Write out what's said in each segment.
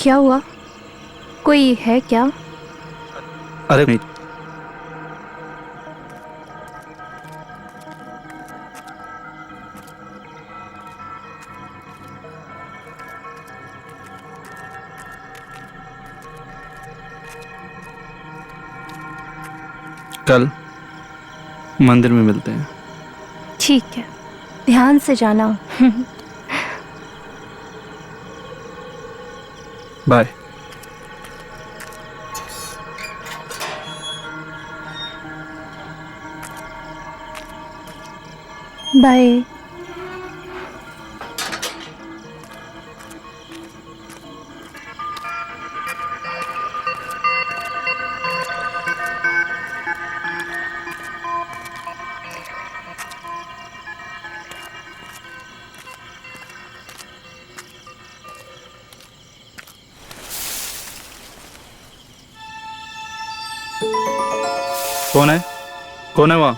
क्या हुआ? कोई है क्या? अरे नहीं। कल मंदिर में मिलते हैं। ठीक है, ध्यान से जाना। बाय। बाय। कौन है? कौन है वहाँ?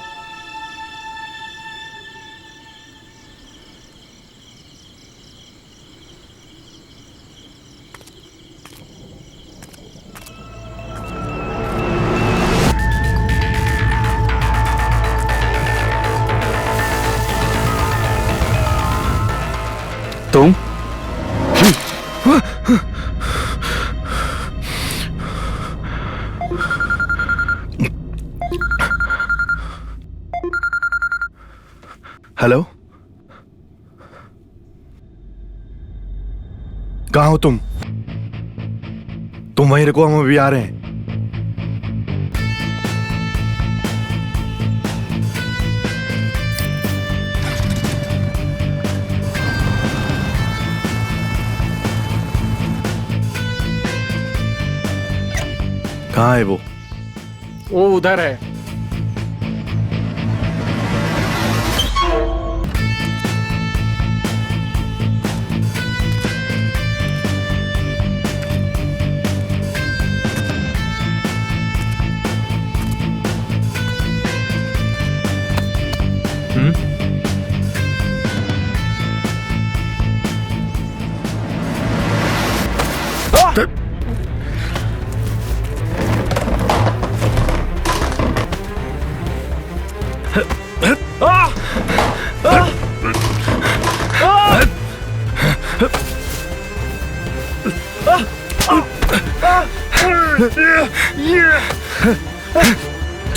तुम? हेलो, कहाँ हो तुम? वहीं रुको, हम अभी आ रहे हैं। कहाँ है वो? उधर है।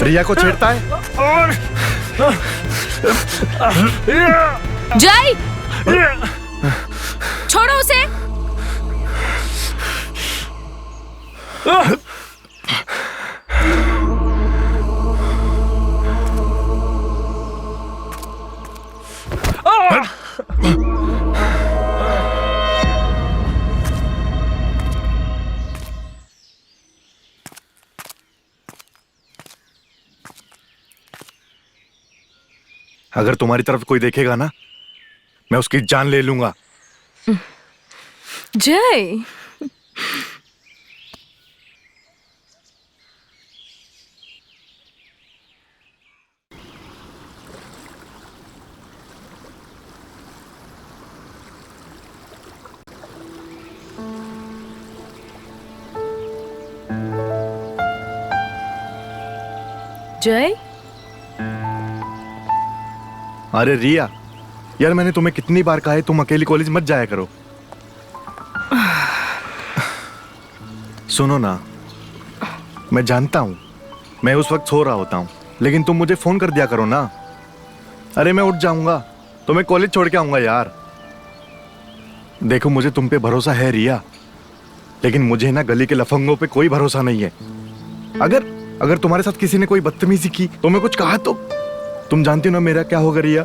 रिया को छेड़ता है। जय, छोड़ो उसे। अगर तुम्हारी तरफ कोई देखेगा ना, मैं उसकी जान ले लूंगा। जय, जय, अरे रिया, यार मैंने तुम्हें कितनी बार कहा है तुम अकेली कॉलेज मत जाया करो। सुनो ना, मैं जानता हूं मैं उस वक्त सो रहा होता हूं, लेकिन तुम मुझे फोन कर दिया करो ना। अरे मैं उठ जाऊंगा तो मैं कॉलेज छोड़ के आऊंगा यार। देखो मुझे तुम पे भरोसा है रिया, लेकिन मुझे ना गली के लफंगों पे कोई भरोसा नहीं है। अगर तुम्हारे साथ किसी ने कोई बदतमीजी की तो मैं कुछ कहा तो तुम जानती हो ना मेरा क्या होगा रिया।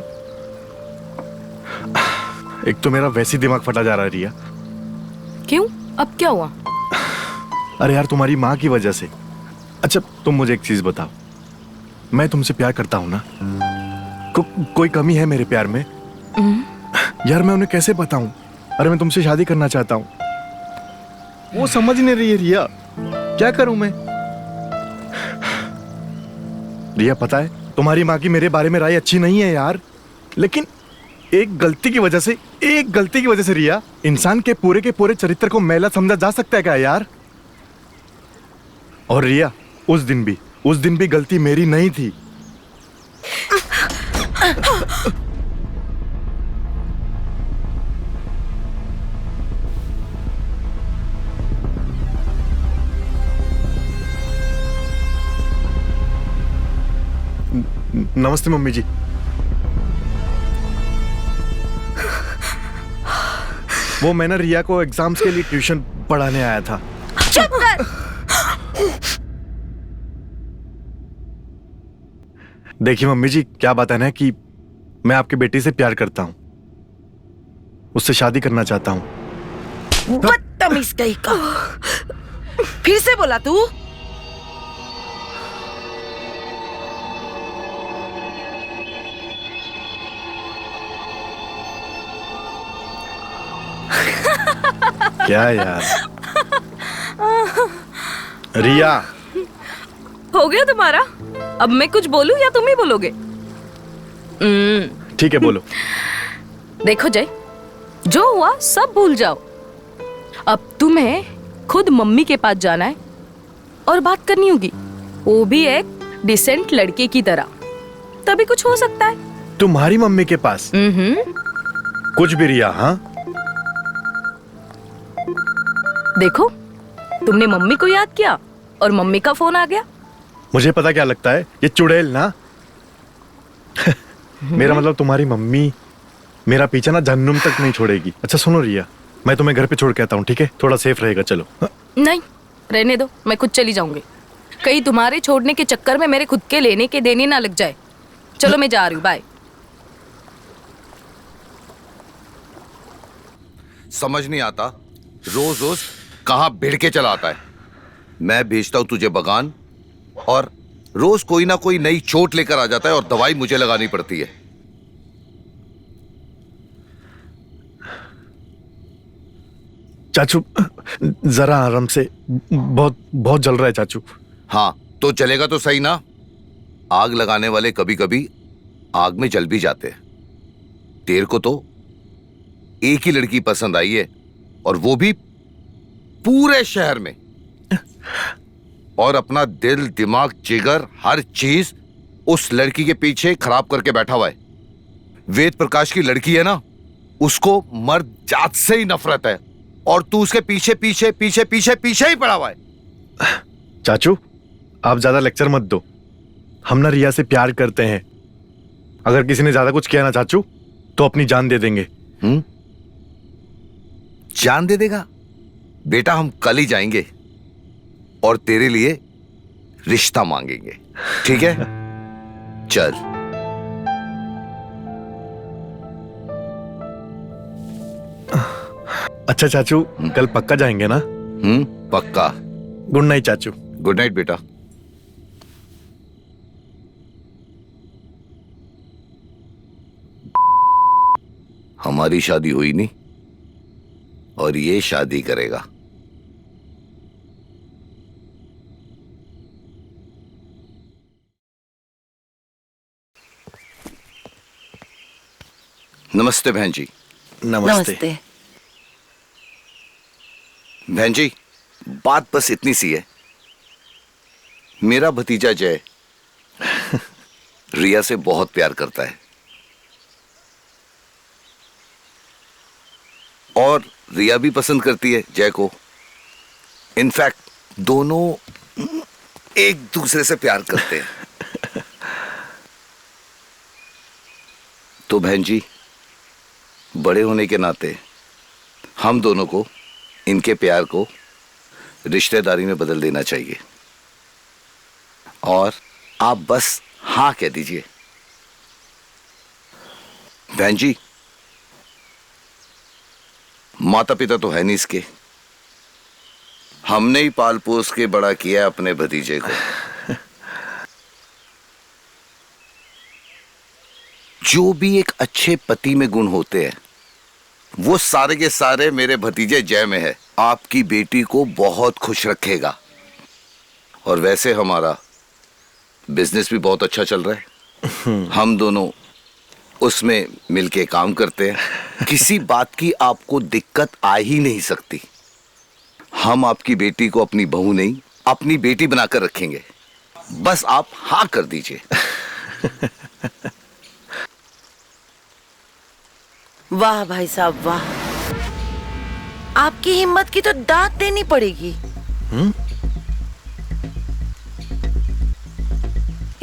एक तो मेरा वैसे ही दिमाग फटा जा रहा है रिया। क्यों? अब क्या हुआ? अरे यार तुम्हारी माँ की वजह से। अच्छा तुम मुझे एक चीज बताओ, मैं तुमसे प्यार करता हूं ना? कोई कमी है मेरे प्यार में? यार मैं उन्हें कैसे बताऊं? अरे मैं तुमसे शादी करना चाहता हूं, वो समझ नहीं रही है रिया। क्या करूं मैं? रिया पता है तुम्हारी माँ की मेरे बारे में राय अच्छी नहीं है यार, लेकिन एक गलती की वजह से एक गलती की वजह से रिया, इंसान के पूरे चरित्र को मैला समझा जा सकता है क्या यार? और रिया, उस दिन भी गलती मेरी नहीं थी। नमस्ते मम्मी जी। वो मैं ना रिया को एग्जाम्स के लिए ट्यूशन पढ़ाने आया था। चुप कर। देखिए मम्मी जी, क्या बात है ना कि मैं आपकी बेटी से प्यार करता हूं, उससे शादी करना चाहता हूं। बदतमीज कहीं का। फिर से बोला तू? क्या यार? रिया, हो गया तुम्हारा? अब मैं कुछ बोलूं या तुम ही बोलोगे? ठीक है बोलो। देखो जय, जो हुआ सब भूल जाओ। अब तुम्हें खुद मम्मी के पास जाना है और बात करनी होगी, वो भी एक डिसेंट लड़के की तरह, तभी कुछ हो सकता है। तुम्हारी मम्मी के पास? कुछ भी रिया। हाँ देखो, तुमने मम्मी को याद किया और मम्मी का फोन आ गया। मुझे पता क्या लगता है, ये चुड़ैल ना मेरा मतलब तुम्हारी मम्मी मेरा पीछा ना जहन्नुम तक नहीं छोड़ेगी। अच्छा सुनो रिया, मैं तुम्हें घर पे छोड़ के आता हूँ, ठीक है? थोड़ा सेफ रहेगा। चलो। नहीं, रहने दो, मैं खुद चली जाऊंगी। कहीं तुम्हारे छोड़ने के चक्कर में मेरे खुद के लेने के देने ना लग जाए। चलो मैं जा रही हूँ, बाय। समझ नहीं आता, रोज रोज कहाँ भिड़ के चला आता है। मैं भेजता हूं तुझे बगान और रोज कोई ना कोई नई चोट लेकर आ जाता है और दवाई मुझे लगानी पड़ती है। चाचू जरा आराम से, बहुत बहुत जल रहा है चाचू। हाँ तो जलेगा तो सही ना। आग लगाने वाले कभी कभी आग में जल भी जाते हैं। तेरे को तो एक ही लड़की पसंद आई है, और वो भी पूरे शहर में, और अपना दिल दिमाग जिगर हर चीज उस लड़की के पीछे खराब करके बैठा हुआ है। वेद प्रकाश की लड़की है ना, उसको मर्द जात से ही नफरत है, और तू उसके पीछे पीछे पीछे पीछे पीछे ही पड़ा हुआ है। चाचू आप ज्यादा लेक्चर मत दो, हम ना रिया से प्यार करते हैं। अगर किसी ने ज्यादा कुछ किया ना चाचू, तो अपनी जान दे देंगे। जान दे देगा? बेटा हम कल ही जाएंगे और तेरे लिए रिश्ता मांगेंगे, ठीक है? चल। अच्छा चाचू, कल पक्का जाएंगे ना? पक्का। गुड नाइट चाचू। गुड नाइट बेटा। हमारी शादी हुई नहीं और ये शादी करेगा। नमस्ते बहन जी। नमस्ते। बहन जी, बात बस इतनी सी है। मेरा भतीजा जय रिया से बहुत प्यार करता है, और रिया भी पसंद करती है जय को। इनफैक्ट दोनों एक दूसरे से प्यार करते हैं। तो बहन जी, बड़े होने के नाते हम दोनों को इनके प्यार को रिश्तेदारी में बदल देना चाहिए, और आप बस हाँ कह दीजिए। बहन जी, माता पिता तो है नहीं इसके, हमने ही पाल पोस के बड़ा किया अपने भतीजे को। जो भी एक अच्छे पति में गुण होते हैं, वो सारे के सारे मेरे भतीजे जय में है। आपकी बेटी को बहुत खुश रखेगा, और वैसे हमारा बिजनेस भी बहुत अच्छा चल रहा है। हम दोनों उसमें मिलके काम करते हैं। किसी बात की आपको दिक्कत आ ही नहीं सकती। हम आपकी बेटी को अपनी बहू नहीं, अपनी बेटी बनाकर रखेंगे। बस आप हाँ कर दीजिए। वाह भाई साहब वाह, आपकी हिम्मत की तो दाद देनी पड़ेगी।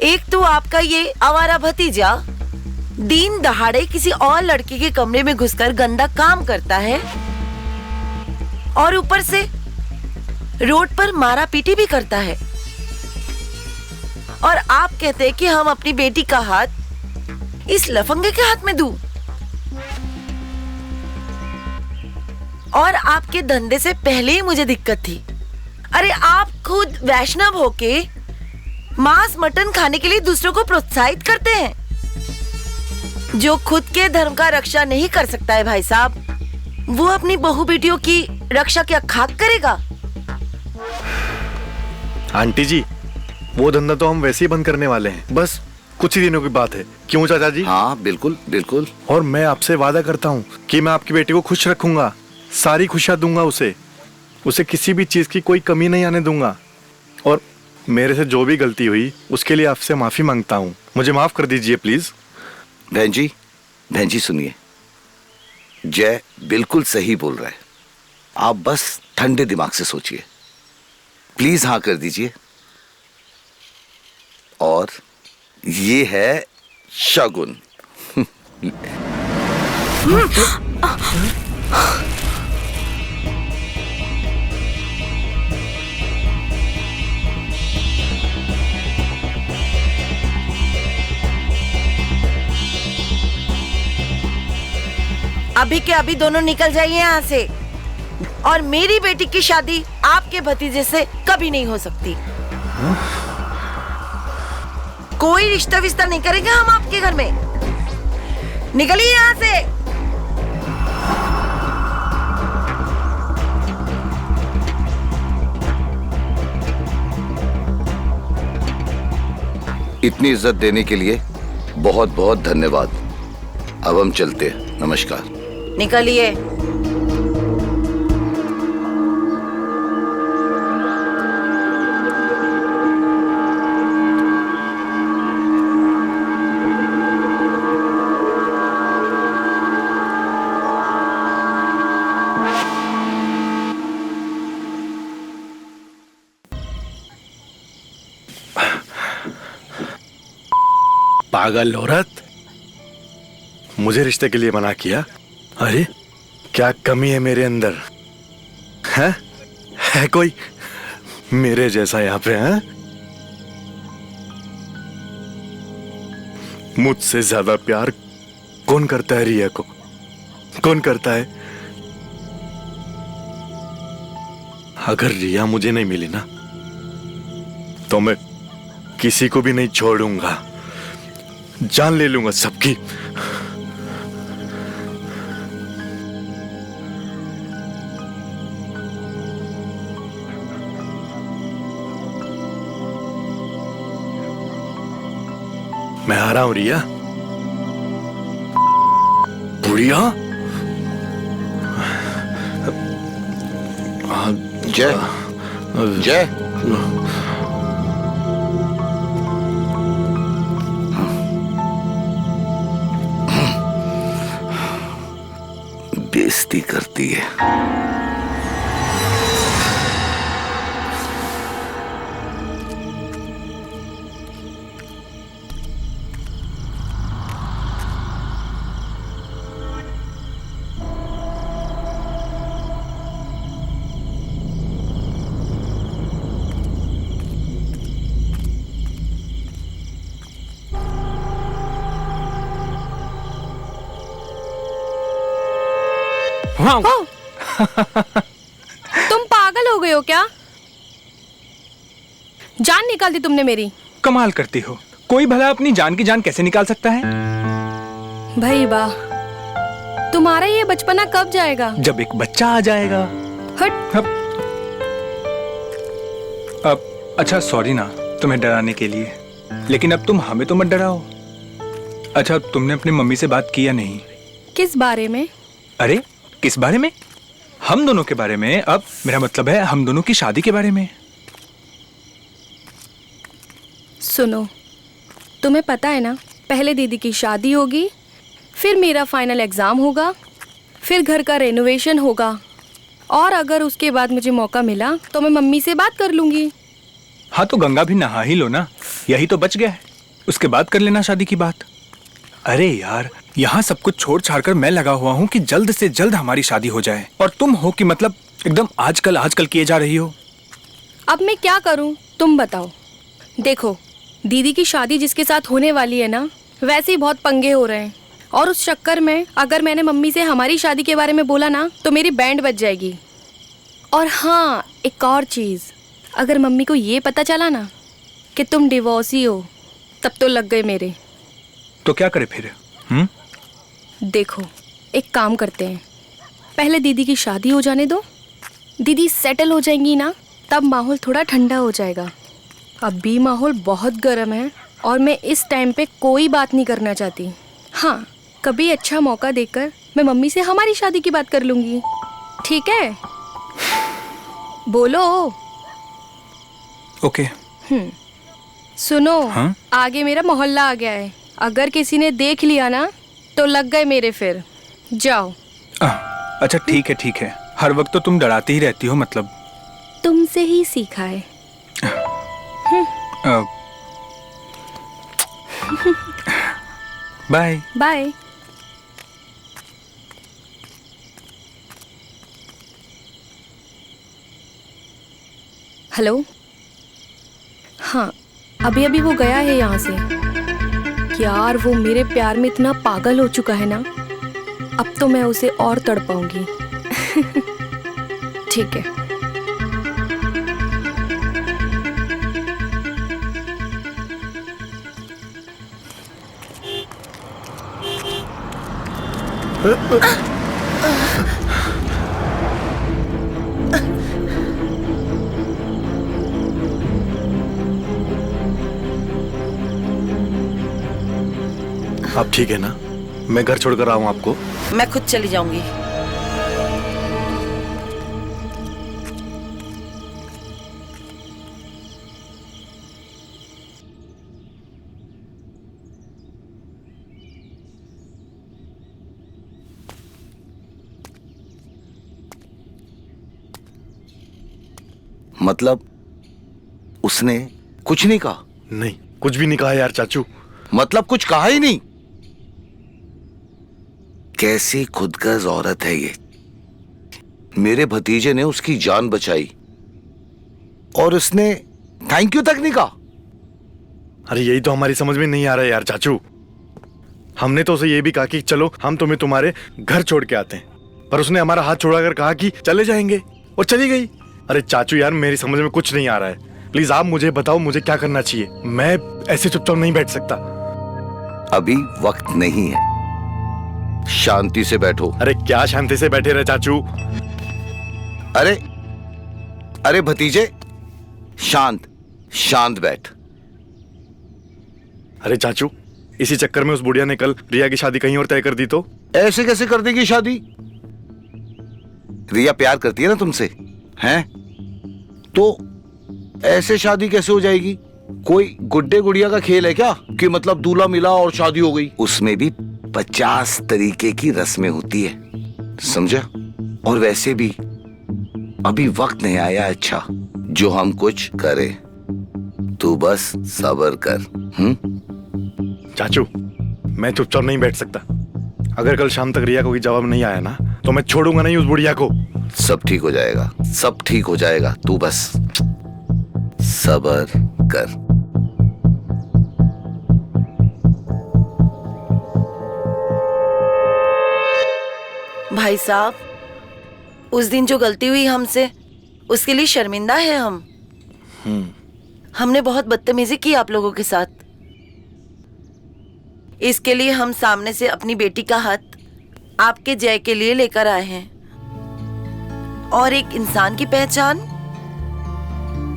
एक तो आपका ये आवारा भतीजा दिन दहाड़े किसी और लड़की के कमरे में घुसकर गंदा काम करता है, और ऊपर से रोड पर मारा पीटी भी करता है। और आप कहते हैं कि हम अपनी बेटी का हाथ इस लफंगे के हाथ में दूं। और आपके धंधे से पहले ही मुझे दिक्कत थी। अरे आप खुद वैष्णव होके मांस मटन खाने के लिए दूसरों को प्रोत्साहित करते हैं। जो खुद के धर्म का रक्षा नहीं कर सकता है भाई साहब, वो अपनी बहू बेटियों की रक्षा क्या खाक करेगा? आंटी जी, वो धंधा तो हम वैसे ही बंद करने वाले हैं, बस कुछ ही दिनों की बात है। क्यों चाचा जी? हाँ बिल्कुल बिल्कुल। और मैं आपसे वादा करता हूँ कि मैं आपकी बेटी को खुश रखूंगा, सारी खुशियां दूंगा उसे किसी भी चीज की कोई कमी नहीं आने दूंगा। और मेरे से जो भी गलती हुई उसके लिए आपसे माफी मांगता हूँ, मुझे माफ कर दीजिए प्लीज। बहन जी सुनिए, जय बिल्कुल सही बोल रहा है। आप बस ठंडे दिमाग से सोचिए, प्लीज हाँ कर दीजिए। और ये है शगुन। अभी के अभी दोनों निकल जाइए यहाँ से, और मेरी बेटी की शादी आपके भतीजे से कभी नहीं हो सकती। कोई रिश्ता विश्ता नहीं करेंगे हम आपके घर में। निकलिए यहाँ से। इतनी इज्जत देने के लिए बहुत बहुत धन्यवाद। अब हम चलते हैं, नमस्कार। निकलिए। पागल औरत, मुझे रिश्ते के लिए मना किया। अरे क्या कमी है मेरे अंदर? है कोई मेरे जैसा यहाँ पे? है मुझसे ज्यादा प्यार कौन करता है रिया को? कौन करता है? अगर रिया मुझे नहीं मिली ना, तो मैं किसी को भी नहीं छोड़ूंगा, जान ले लूंगा सबकी। मैं आ रहा हूं रिया। बुढ़िया, जय जय। बेइज्जती करती है। तुम पागल हो गए हो क्या? जान निकाल दी तुमने मेरी। कमाल करती हो, कोई भला अपनी जान की जान कैसे निकाल सकता है? भाई वाह, तुम्हारा ये बचपना कब जाएगा? जब एक बच्चा आ जाएगा। हट। अब अच्छा सॉरी ना तुम्हें डराने के लिए, लेकिन अब तुम हमें तो मत डराओ। अच्छा तुमने अपनी मम्मी से बात की या नहीं? किस बारे में? अरे किस बारे में? हम दोनों के बारे में? अब मेरा मतलब है हम दोनों की शादी के बारे में। सुनो, तुम्हें पता है ना, पहले दीदी की शादी होगी, फिर मेरा फाइनल एग्ज़ाम होगा, फिर घर का रेनोवेशन होगा, और अगर उसके बाद मुझे मौका मिला तो मैं मम्मी से बात कर लूँगी। हाँ तो गंगा भी नहा ही लो ना, यही तो बच गया है। उसके बाद कर लेना शादी की बात। अरे यार, यहाँ सब कुछ छोड़ छाड़ कर मैं लगा हुआ हूँ कि जल्द से जल्द हमारी शादी हो जाए, और तुम हो कि मतलब एकदम आजकल आजकल किए जा रही हो। अब मैं क्या करूँ, तुम बताओ। देखो, दीदी की शादी जिसके साथ होने वाली है ना, वैसे ही बहुत पंगे हो रहे हैं, और उस चक्कर में अगर मैंने मम्मी से हमारी शादी के बारे में बोला ना तो मेरी बैंड बज जाएगी। और हाँ, एक और चीज़, अगर मम्मी को ये पता चला ना कि तुम डिवोर्सी हो, तब तो लग गए मेरे। तो क्या करे फिर? देखो, एक काम करते हैं, पहले दीदी की शादी हो जाने दो, दीदी सेटल हो जाएंगी ना, तब माहौल थोड़ा ठंडा हो जाएगा। अभी माहौल बहुत गर्म है और मैं इस टाइम पे कोई बात नहीं करना चाहती। हाँ, कभी अच्छा मौका देकर मैं मम्मी से हमारी शादी की बात कर लूँगी, ठीक है? बोलो। ओके। सुनो, हाँ? आगे मेरा मोहल्ला आ गया है, अगर किसी ने देख लिया ना तो लग गए मेरे फिर। जाओ। अच्छा ठीक है ठीक है, हर वक्त तो तुम डराती ही रहती हो, मतलब। तुमसे ही सीखा है। Bye bye. हेलो। हाँ, अभी अभी वो गया है यहाँ से। यार, वो मेरे प्यार में इतना पागल हो चुका है ना, अब तो मैं उसे और तड़पाऊंगी। ठीक है। आप ठीक है ना? मैं घर छोड़कर आऊं आपको? मैं खुद चली जाऊंगी। मतलब उसने कुछ नहीं कहा? नहीं, कुछ भी नहीं कहा यार चाचू। मतलब कुछ कहा ही नहीं? कैसी खुदगर्ज औरत है ये। मेरे भतीजे ने उसकी जान बचाई और उसने थैंक यू तक नहीं कहा। अरे यही तो हमारी समझ में नहीं आ रहा है यार चाचू। हमने तो उसे ये भी कहा कि चलो हम तुम्हें तुम्हारे घर छोड़ के आते हैं, पर उसने हमारा हाथ छोड़ाकर कहा कि चले जाएंगे, और चली गई। अरे चाचू यार, मेरी समझ में कुछ नहीं आ रहा है। प्लीज आप मुझे बताओ, मुझे क्या करना चाहिए। मैं ऐसे चुपचाप नहीं बैठ सकता। अभी वक्त नहीं है, शांति से बैठो। अरे क्या शांति से बैठे रहे चाचू? अरे अरे भतीजे, शांत शांत बैठ। अरे चाचू, इसी चक्कर में उस बुढ़िया ने कल रिया की शादी कहीं और तय कर दी तो? ऐसे कैसे कर देगी शादी? रिया प्यार करती है ना तुमसे, हैं? तो ऐसे शादी कैसे हो जाएगी? कोई गुड्डे गुड़िया का खेल है क्या कि मतलब दूल्हा मिला और शादी हो गई? उसमें भी 50 तरीके की रस्में होती है, समझा? और वैसे भी अभी वक्त नहीं आया अच्छा जो हम कुछ करें। तू बस सब्र कर। चाचू, मैं चुपचाप नहीं बैठ सकता। अगर कल शाम तक रिया को कोई जवाब नहीं आया ना, तो मैं छोड़ूंगा नहीं उस बुढ़िया को। सब ठीक हो जाएगा, सब ठीक हो जाएगा। तू बस सब्र कर। भाई साहब, उस दिन जो गलती हुई हमसे, उसके लिए शर्मिंदा है हम। हमने बहुत बदतमीजी की आप लोगों के साथ। इसके लिए हम सामने से अपनी बेटी का हाथ आपके जय के लिए लेकर आए हैं। और एक इंसान की पहचान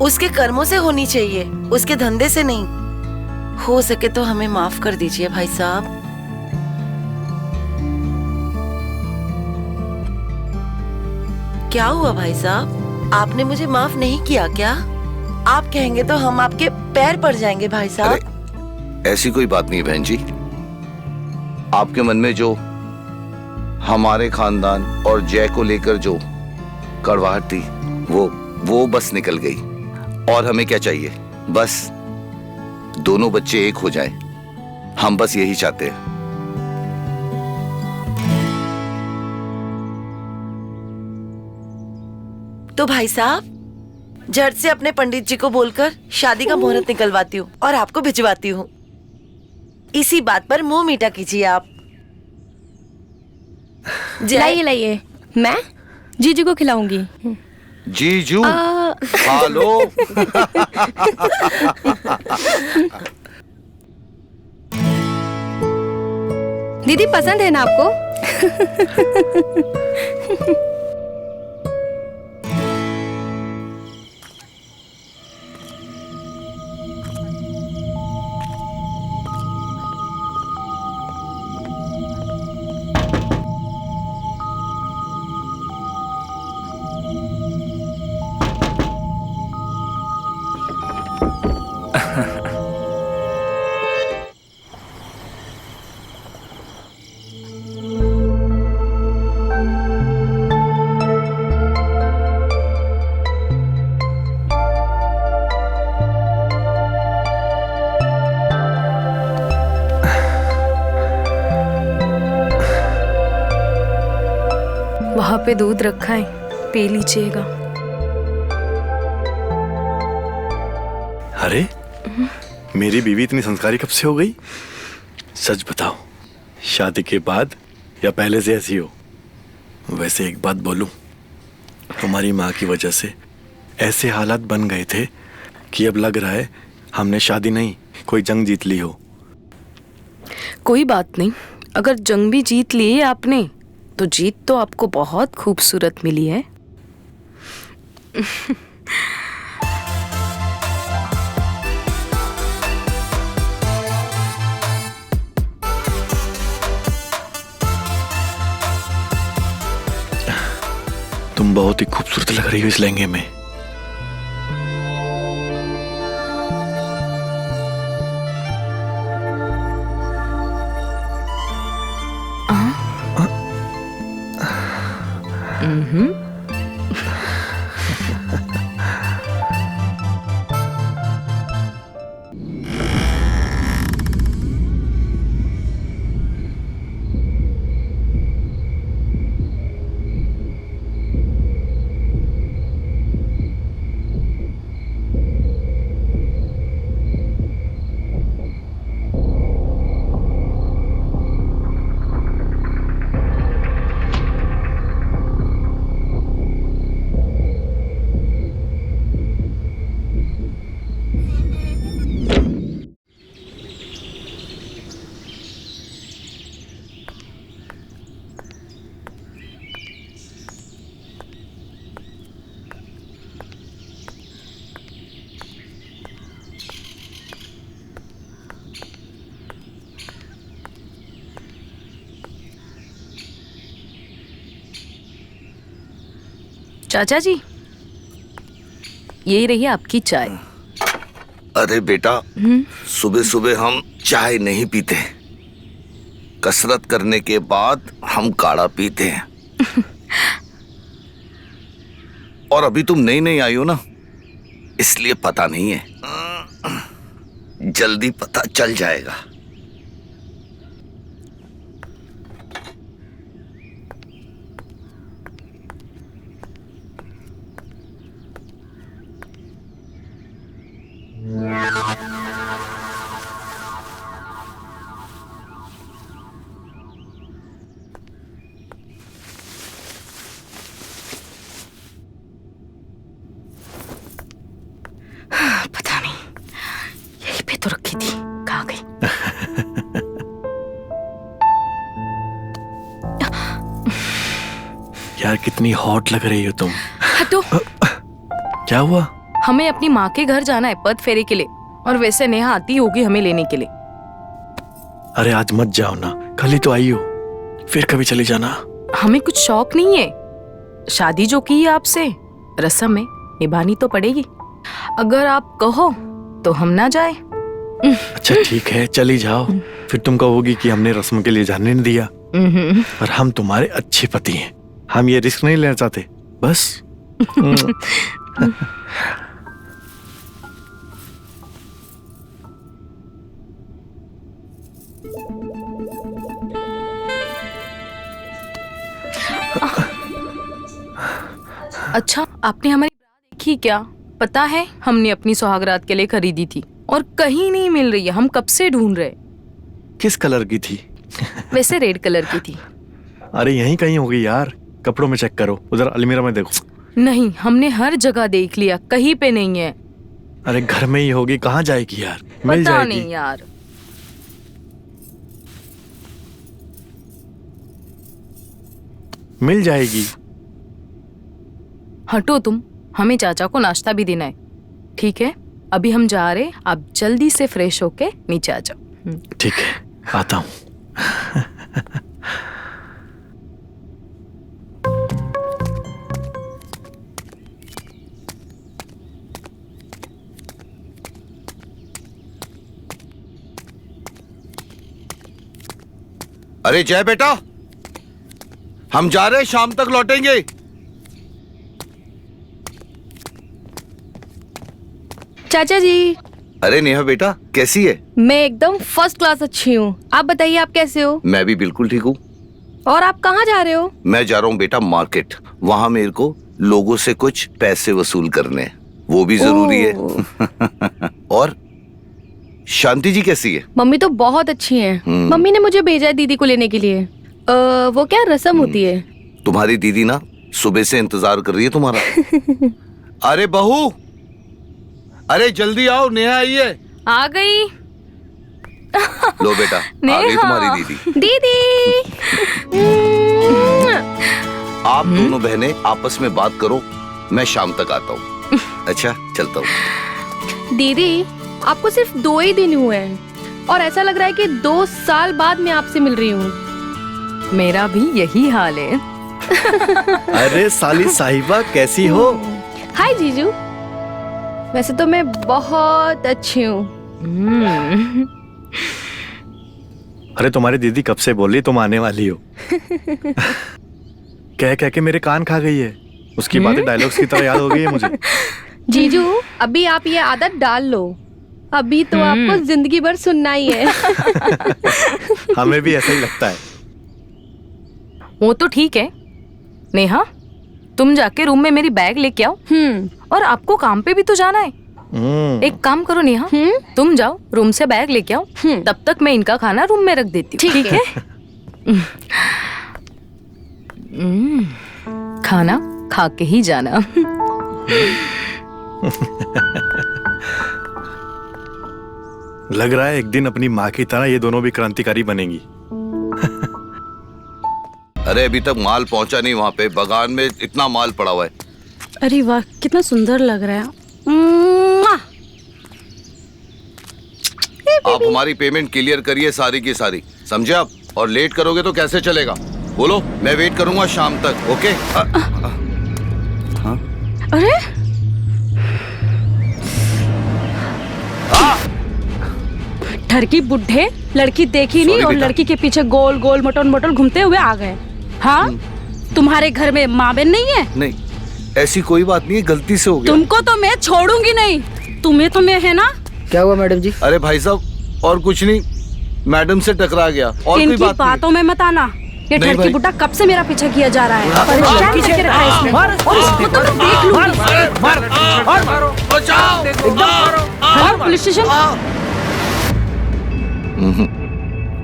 उसके कर्मों से होनी चाहिए, उसके धंधे से नहीं। हो सके तो हमें माफ कर दीजिए भाई साहब। क्या हुआ भाई साहब? आपने मुझे माफ नहीं किया क्या? आप कहेंगे तो हम आपके पैर पड़ जाएंगे भाई साहब। अरे ऐसी कोई बात नहीं बहन जी। आपके मन में जो हमारे खानदान और जय को लेकर जो कड़वाहट थी वो बस निकल गई। और हमें क्या चाहिए? बस दोनों बच्चे एक हो जाएं। हम बस यही चाहते हैं। तो भाई साहब झट से अपने पंडित जी को बोलकर शादी का मुहूर्त निकलवाती हूँ और आपको भिजवाती हूँ। इसी बात पर मुंह मीठा कीजिए आप। लाइए लाइए, मैं जीजू को खिलाऊंगी। जीजू खा लो। दीदी पसंद है ना आपको? वहां पे दूध रखा है, पी लीजिएगा। अरे मेरी बीवी इतनी संस्कारी कब से हो गई? सच बताओ, शादी के बाद या पहले से ऐसी हो? वैसे एक बात बोलूं, तुम्हारी माँ की वजह से ऐसे हालात बन गए थे कि अब लग रहा है हमने शादी नहीं कोई जंग जीत ली हो। कोई बात नहीं, अगर जंग भी जीत ली है आपने तो जीत तो आपको बहुत खूबसूरत मिली है। तुम बहुत ही खूबसूरत लग रही हो इस लहंगे में। चाचा जी, यही रही आपकी चाय। अरे बेटा, सुबह सुबह हम चाय नहीं पीते। कसरत करने के बाद हम काढ़ा पीते हैं। और अभी तुम नई नई आई हो ना, इसलिए पता नहीं है। जल्दी पता चल जाएगा। पता नहीं, यहीं पे तो रखी थी, कहाँ गई? यार कितनी हॉट लग रही हो तुम। हटो। क्या हुआ? हमें अपनी माँ के घर जाना है पद फेरे के लिए, और वैसे नेहा आती होगी हमें लेने के लिए। अरे आज मत जाओ ना, कल ही तो आई हो, फिर कभी चली जाना। हमें कुछ शौक नहीं है, शादी जो की है आपसे, रस्म में निभानी तो पड़ेगी। अगर आप कहो तो हम ना जाए। अच्छा ठीक है, चली जाओ। फिर तुम कहोगी कि हमने रस्म के लिए जाने नहीं दिया। और हम तुम्हारे अच्छे पति हैं, हम ये रिस्क नहीं लेना चाहते बस। अच्छा, आपने हमारी ब्रा देखी क्या? पता है, हमने अपनी सुहागरात के लिए खरीदी थी और कहीं नहीं मिल रही है। हम कब से ढूंढ रहे। किस कलर की थी? वैसे रेड कलर की थी। अरे यहीं कहीं होगी यार, कपड़ों में चेक करो, उधर अलमीरा में देखो। नहीं, हमने हर जगह देख लिया, कहीं पे नहीं है। अरे घर में ही होगी, कहाँ जाएगी यार? मिल पता जाएगी। नहीं यार। मिल जाएगी। हटो तुम, हमें चाचा को नाश्ता भी देना है। ठीक है, अभी हम जा रहे, आप जल्दी से फ्रेश होके नीचे आ जाओ। ठीक है, आता हूँ। अरे जय बेटा, हम जा रहे हैं, शाम तक लौटेंगे। चाचा जी, अरे नेहा बेटा, कैसी है? मैं एकदम फर्स्ट क्लास अच्छी हूँ। आप बताइए, आप कैसे हो? मैं भी बिल्कुल ठीक हूँ। और आप कहाँ जा रहे हो? मैं जा रहा हूँ बेटा मार्केट, वहाँ मेरे को लोगों से कुछ पैसे वसूल करने, वो भी जरूरी है। और शांति जी कैसी है? मम्मी तो बहुत अच्छी हैं। मम्मी ने मुझे भेजा है दीदी को लेने के लिए। वो क्या रस्म होती है? तुम्हारी दीदी ना सुबह से इंतजार कर रही है तुम्हारा। अरे बहू, अरे जल्दी आओ, नेहा आई है। आ गई। लो बेटा, आ गई तुम्हारी दीदी। दीदी। आप दोनों बहनें आपस में बात करो, मैं शाम तक आता हूँ। अच्छा, चलता हूँ। दीदी, आपको सिर्फ 2 ही दिन हुए हैं और ऐसा लग रहा है कि 2 साल बाद मैं आपसे मिल रही हूँ। मेरा भी यही हाल है। अरे साली साहिबा, कैसी हो? हाय जीजू। वैसे तो मैं बहुत अच्छी हूँ। अरे तुम्हारी दीदी कब से बोल रही तुम आने वाली हो। कह कह के मेरे कान खा गई है। उसकी बातें डायलॉग्स की तरह याद हो गई है मुझे। जीजू, अभी आप ये आदत डाल लो, अभी तो आपको जिंदगी भर सुनना ही है। हमें भी ऐसा ही लगता है। वो तो ठीक है। नेहा, तुम जाके रूम में मेरी बैग लेके आओ। और आपको काम पे भी तो जाना है। एक काम करो नेहा, तुम जाओ रूम से बैग लेके आओ, तब तक मैं इनका खाना रूम में रख देती हूँ। ठीक है? खाना खा के ही जाना। लग रहा है एक दिन अपनी माँ की तरह ये दोनों भी क्रांतिकारी बनेंगी। अरे अभी तक माल पहुंचा नहीं वहाँ पे, बगान में इतना माल पड़ा हुआ है। अरे वाह, कितना सुंदर लग रहा है। आप हमारी पेमेंट क्लियर करिए सारी की सारी, समझे आप? और लेट करोगे तो कैसे चलेगा? बोलो, मैं वेट करूंगा शाम तक। ओके? अरे ठरकी बुढ़े, लड़की देखी नहीं और लड़की के पीछे गोल गोल मटोल मटोल घूमते हुए आ गए। हाँ, तुम्हारे घर में माँ बहन नहीं है? नहीं, ऐसी कोई बात नहीं है, गलती से हो गया। तुमको तो मैं छोड़ूंगी नहीं, तुम्हें तो मैं, है ना? क्या हुआ मैडम जी? अरे भाई साहब, और कुछ नहीं, मैडम से टकरा गया। और इनकी कोई बात बातों में मत आना। ये नहीं ठरकी भाई। बुड्ढा कब से मेरा पीछा किया जा रहा है। परेशान करके रखा है इसने। और इसको तो मैं देख लूंगी। Hello, police station.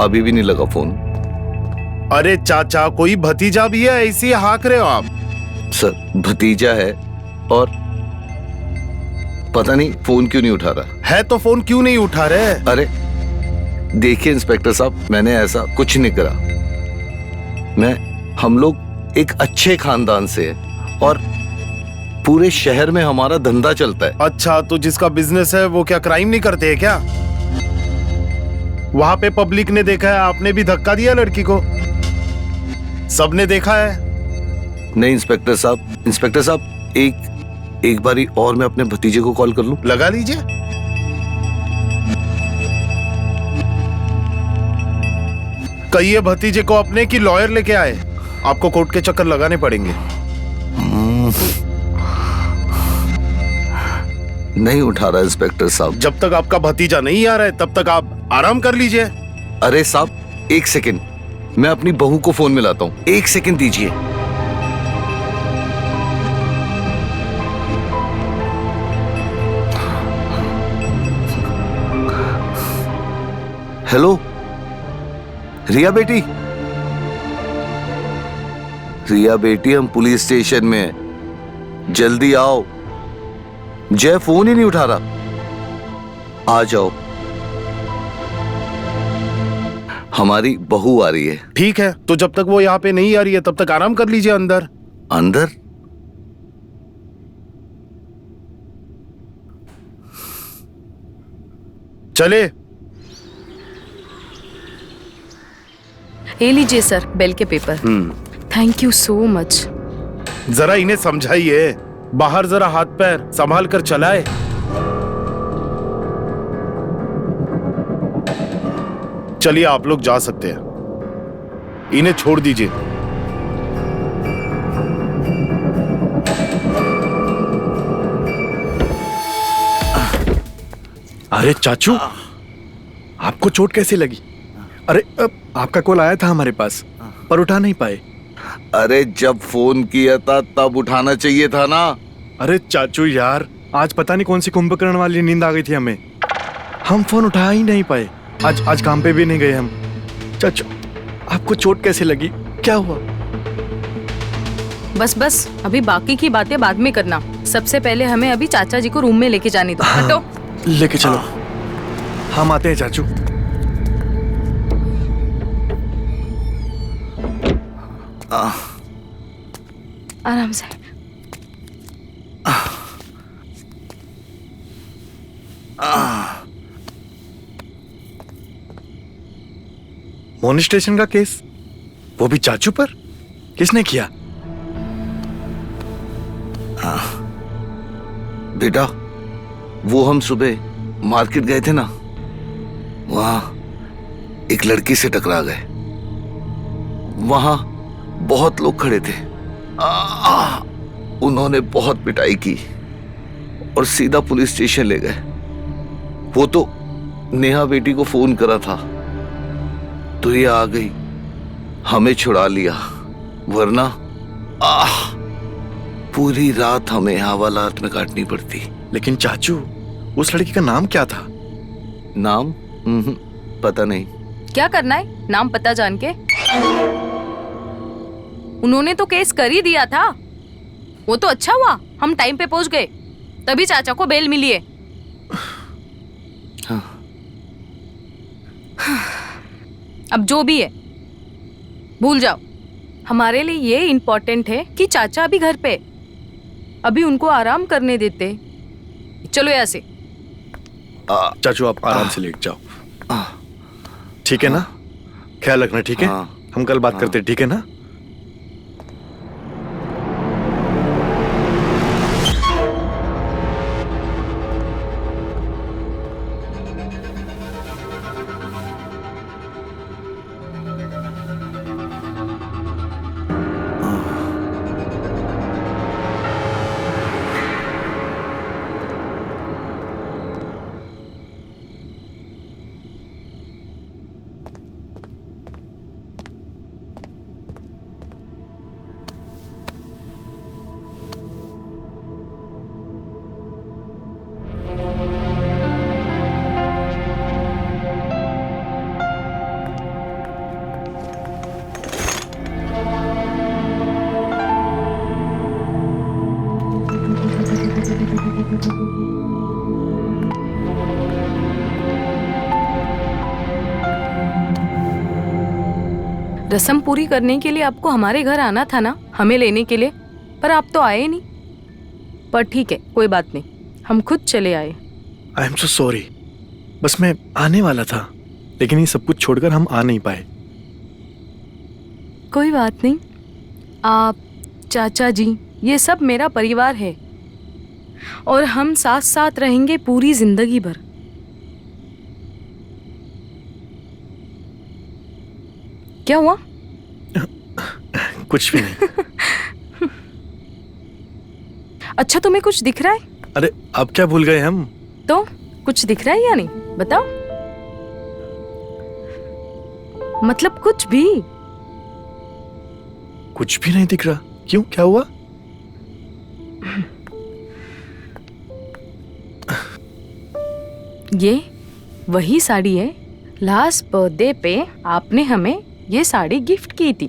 अभी भी नहीं लगा फोन। अरे चाचा, कोई भतीजा भी है, ऐसी हाँक रहे हो आप? सर, भतीजा है और पता नहीं फोन क्यों नहीं उठा रहा है। तो फोन क्यों नहीं उठा रहे? अरे देखिए इंस्पेक्टर साहब, मैंने ऐसा कुछ नहीं करा। हम लोग एक अच्छे खानदान से हैं और पूरे शहर में हमारा धंधा चलता है। अच्छा, तो जिसका बिजनेस है वो क्या क्राइम नहीं करते है क्या? वहां पे पब्लिक ने देखा है, आपने भी धक्का दिया लड़की को, सबने देखा है। नहीं इंस्पेक्टर साहब एक बारी और मैं अपने भतीजे को कॉल कर लूं? लगा लीजिए। कहिए भतीजे को अपने की लॉयर लेके आए, आपको कोर्ट के चक्कर लगाने पड़ेंगे। नहीं उठा रहा इंस्पेक्टर साहब। जब तक आपका भतीजा नहीं आ रहा है तब तक आप आराम कर लीजिए। अरे साहब एक सेकंड, मैं अपनी बहू को फोन मिलाता हूँ, एक सेकंड दीजिए। हेलो रिया बेटी, हम पुलिस स्टेशन में हैं, जल्दी आओ। जय फोन ही नहीं उठा रहा, आ जाओ, हमारी बहू आ रही है। ठीक है, तो जब तक वो यहाँ पे नहीं आ रही है तब तक आराम कर लीजिए अंदर। अंदर? चले। ये लीजिए सर बेल के paper. Thank you so much. जरा इन्हें समझाइए, बाहर जरा हाथ पैर संभाल कर चलाए। चलिए आप लोग जा सकते हैं, इन्हें छोड़ दीजिए। अरे चाचू, आपको चोट कैसे लगी? अरे आपका कॉल आया था हमारे पास पर उठा नहीं पाए। अरे जब फोन किया था तब उठाना चाहिए था ना। अरे चाचू यार, आज पता नहीं कौन सी कुंभकर्ण वाली नींद आ गई थी हमें, हम फोन उठा ही नहीं पाए। आज काम पे भी नहीं गए हम। चाचू आपको चोट कैसे लगी, क्या हुआ? बस अभी बाकी की बातें बाद में करना, सबसे पहले हमें अभी चाचा जी को रूम में लेके जाने दो। हटो। लेके चलो, हम आते हैं चाचू। आराम से। मोनी स्टेशन का केस, वो भी चाचू पर? किसने किया? बेटा वो हम सुबह मार्केट गए थे ना, वहां एक लड़की से टकरा गए। वहां बहुत लोग खड़े थे। उन्होंने बहुत पिटाई की और सीधा पुलिस स्टेशन ले गए। वो तो नेहा बेटी को फोन करा था तो ये आ गई, हमें छुड़ा लिया, वरना पूरी रात हमें हवालात में काटनी पड़ती। लेकिन चाचू उस लड़की का नाम क्या था? नाम पता नहीं। क्या करना है नाम पता जान के? उन्होंने तो केस कर ही दिया था। वो तो अच्छा हुआ हम टाइम पे पहुंच गए, तभी चाचा को बेल मिली है। हाँ। अब जो भी है भूल जाओ। हमारे लिए ये इम्पोर्टेंट है कि चाचा अभी घर पे, अभी उनको आराम करने देते। चलो यहाँ से। चाचू आप आराम से लेट जाओ, ठीक है ना? ख्याल रखना, ठीक है? हम कल बात करते हैं, ठीक है ना? रस्म पूरी करने के लिए आपको हमारे घर आना था ना, हमें लेने के लिए, पर आप तो आए नहीं। पर ठीक है, कोई बात नहीं, हम खुद चले आए। आई एम सो सॉरी, बस मैं आने वाला था लेकिन ये सब कुछ छोड़कर हम आ नहीं पाए। कोई बात नहीं, आप चाचा जी, ये सब मेरा परिवार है और हम साथ साथ रहेंगे पूरी जिंदगी भर। क्या हुआ? कुछ भी नहीं। अच्छा, तुम्हें कुछ दिख रहा है? अरे अब क्या भूल गए हम? तो कुछ दिख रहा है या नहीं, बताओ। मतलब कुछ भी? कुछ भी नहीं दिख रहा। क्यों, क्या हुआ? ये वही साड़ी है, लास्ट बर्थडे पे आपने हमें ये साड़ी गिफ्ट की थी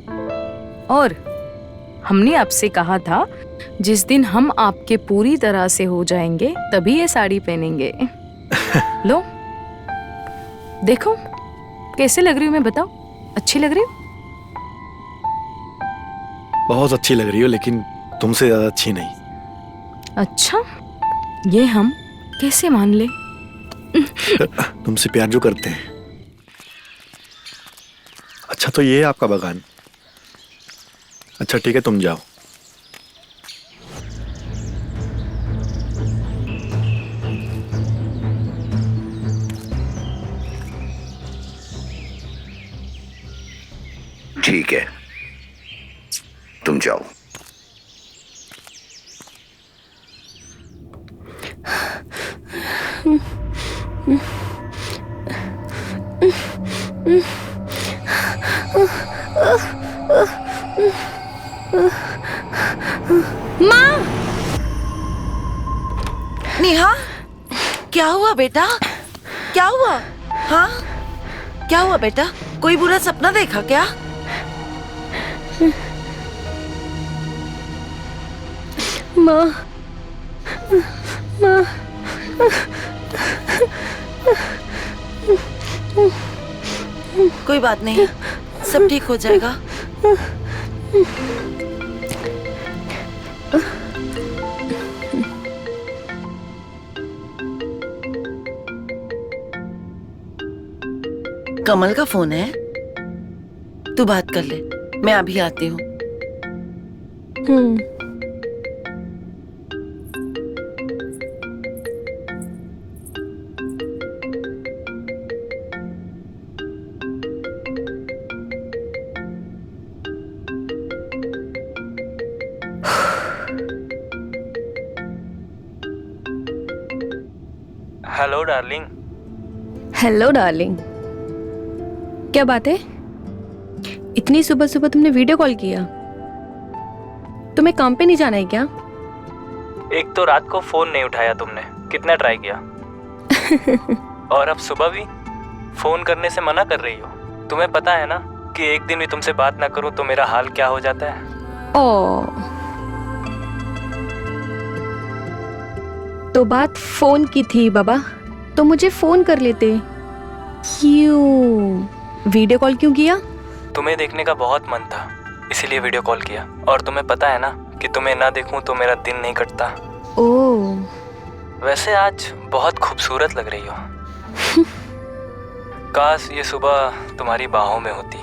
और हमने आपसे कहा था जिस दिन हम आपके पूरी तरह से हो जाएंगे तभी ये साड़ी पहनेंगे। लो देखो कैसे लग रही हूँ मैं, बताओ। अच्छी लग रही हूँ? बहुत अच्छी लग रही हो, लेकिन तुमसे ज्यादा अच्छी नहीं। अच्छा, ये हम कैसे मान ले? तुमसे प्यार जो करते हैं। अच्छा, तो ये है आपका बगान। अच्छा ठीक है, तुम जाओ। ठीक है, तुम जाओ। नेहा, क्या हुआ बेटा? क्या हुआ? हाँ, क्या हुआ बेटा? कोई बुरा सपना देखा क्या? माँ, माँ, कोई बात नहीं, सब ठीक हो जाएगा। कमल का फोन है, तू बात कर ले, मैं अभी आती हूँ। Hello darling. हेलो डार्लिंग, क्या बात है? इतनी सुबह सुबह तुमने वीडियो कॉल किया? तुम्हें काम पे नहीं जाना है क्या? एक तो रात को फोन नहीं उठाया तुमने, कितना ट्राई किया। और अब सुबह भी फोन करने से मना कर रही हो। तुम्हें पता है ना कि एक दिन भी तुमसे बात ना करूं तो मेरा हाल क्या हो जाता है। ओ, तो बात फोन की थी बाबा, तो मुझे फोन कर लेते। क्यों वीडियो कॉल क्यों किया? तुम्हें देखने का बहुत मन था, इसीलिए वीडियो कॉल किया। और तुम्हें पता है ना कि तुम्हें ना देखूं तो मेरा दिन नहीं कटता। ओह, वैसे आज बहुत खूबसूरत लग रही हो। काश ये सुबह तुम्हारी बाहों में होती।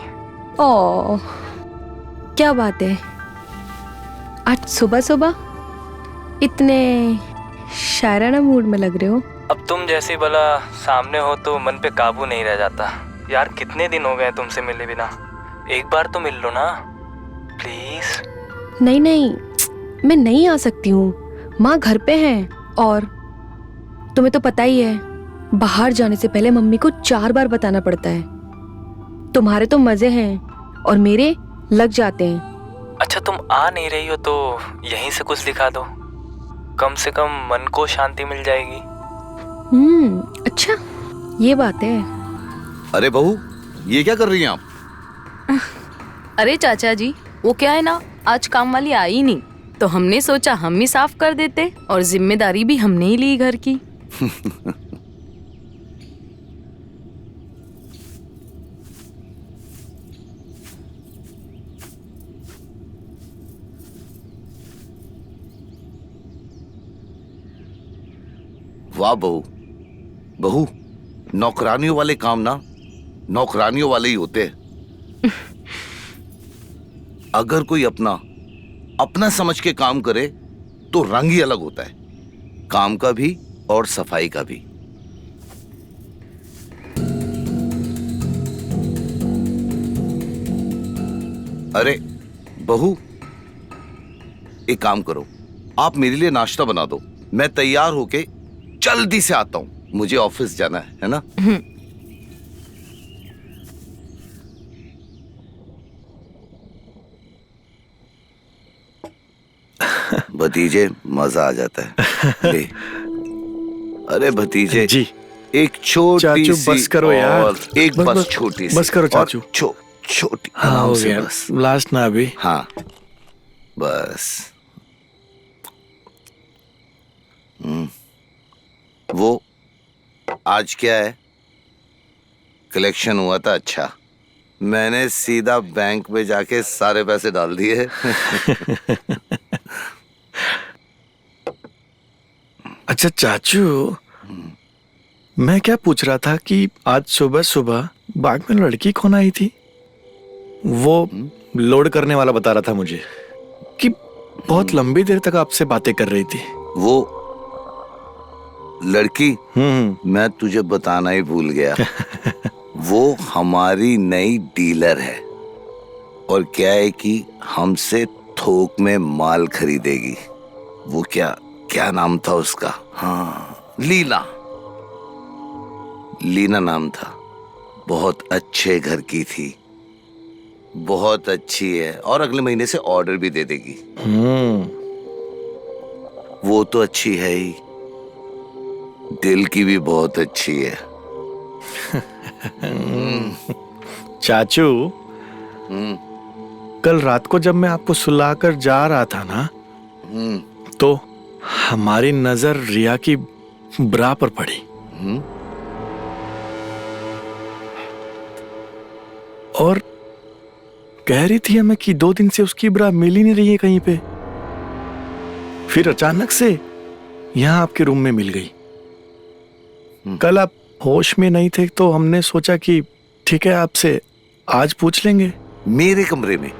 ओह, क्या बात है, आज सुबह सुबह इतने शायराना मूड में लग रहे हो। अब तुम जैसी भला सामने हो तो मन पे काबू नहीं रह जाता। यार कितने दिन हो गए तुमसे मिले बिना, एक बार तो मिल लो ना प्लीज। नहीं नहीं, मैं नहीं आ सकती हूँ, माँ घर पे हैं। और तुम्हें तो पता ही है, बाहर जाने से पहले मम्मी को 4 बार बताना पड़ता है। तुम्हारे तो मजे हैं और मेरे लग जाते हैं। अच्छा तुम आ नहीं रही हो तो यहीं से कुछ दिखा दो, कम से कम मन को शांति मिल जाएगी। अच्छा ये बात है। अरे बहू, ये क्या कर रही हैं आप? अरे चाचा जी, वो क्या है ना, आज काम वाली आई नहीं तो हमने सोचा हम ही साफ कर देते और जिम्मेदारी भी हमने ही ली घर की। वाह बहू, बहू नौकरानियों वाले काम ना नौकरानियों वाले ही होते हैं। अगर कोई अपना अपना समझ के काम करे तो रंग ही अलग होता है, काम का भी और सफाई का भी। अरे बहू, एक काम करो, आप मेरे लिए नाश्ता बना दो, मैं तैयार होके जल्दी से आता हूं, मुझे ऑफिस जाना है ना? भतीजे मजा आ जाता है। ले। अरे भतीजे जी, एक छोटी चाचू सी बस करो यार, और एक बस छोटी सी, बस करो और चाचू। छोटी हाँ आराम हो से गया, बस। लास्ट ना अभी। हाँ बस। वो आज क्या है, कलेक्शन हुआ था अच्छा, मैंने सीधा बैंक में जाके सारे पैसे डाल दिए। अच्छा चाचू, मैं क्या पूछ रहा था कि आज सुबह सुबह बाग में लड़की कौन आई थी? वो लोड करने वाला बता रहा था मुझे कि बहुत लंबी देर तक आपसे बातें कर रही थी। वो लड़की मैं तुझे बताना ही भूल गया। वो हमारी नई डीलर है, और क्या है कि हमसे थोक में माल खरीदेगी। वो क्या नाम था उसका? हाँ, लीना नाम था। बहुत अच्छे घर की थी, बहुत अच्छी है, और अगले महीने से ऑर्डर भी दे देगी। वो तो अच्छी है ही, दिल की भी बहुत अच्छी है। चाचू, कल रात को जब मैं आपको सुलाकर जा रहा था ना, तो हमारी नजर रिया की ब्रा पर पड़ी। और कह रही थी हमें कि 2 दिन से उसकी ब्रा मिल ही नहीं रही है कहीं पे। फिर अचानक से यहां आपके रूम में मिल गई। कल आप होश में नहीं थे तो हमने सोचा कि ठीक है, आपसे आज पूछ लेंगे। मेरे कमरे में?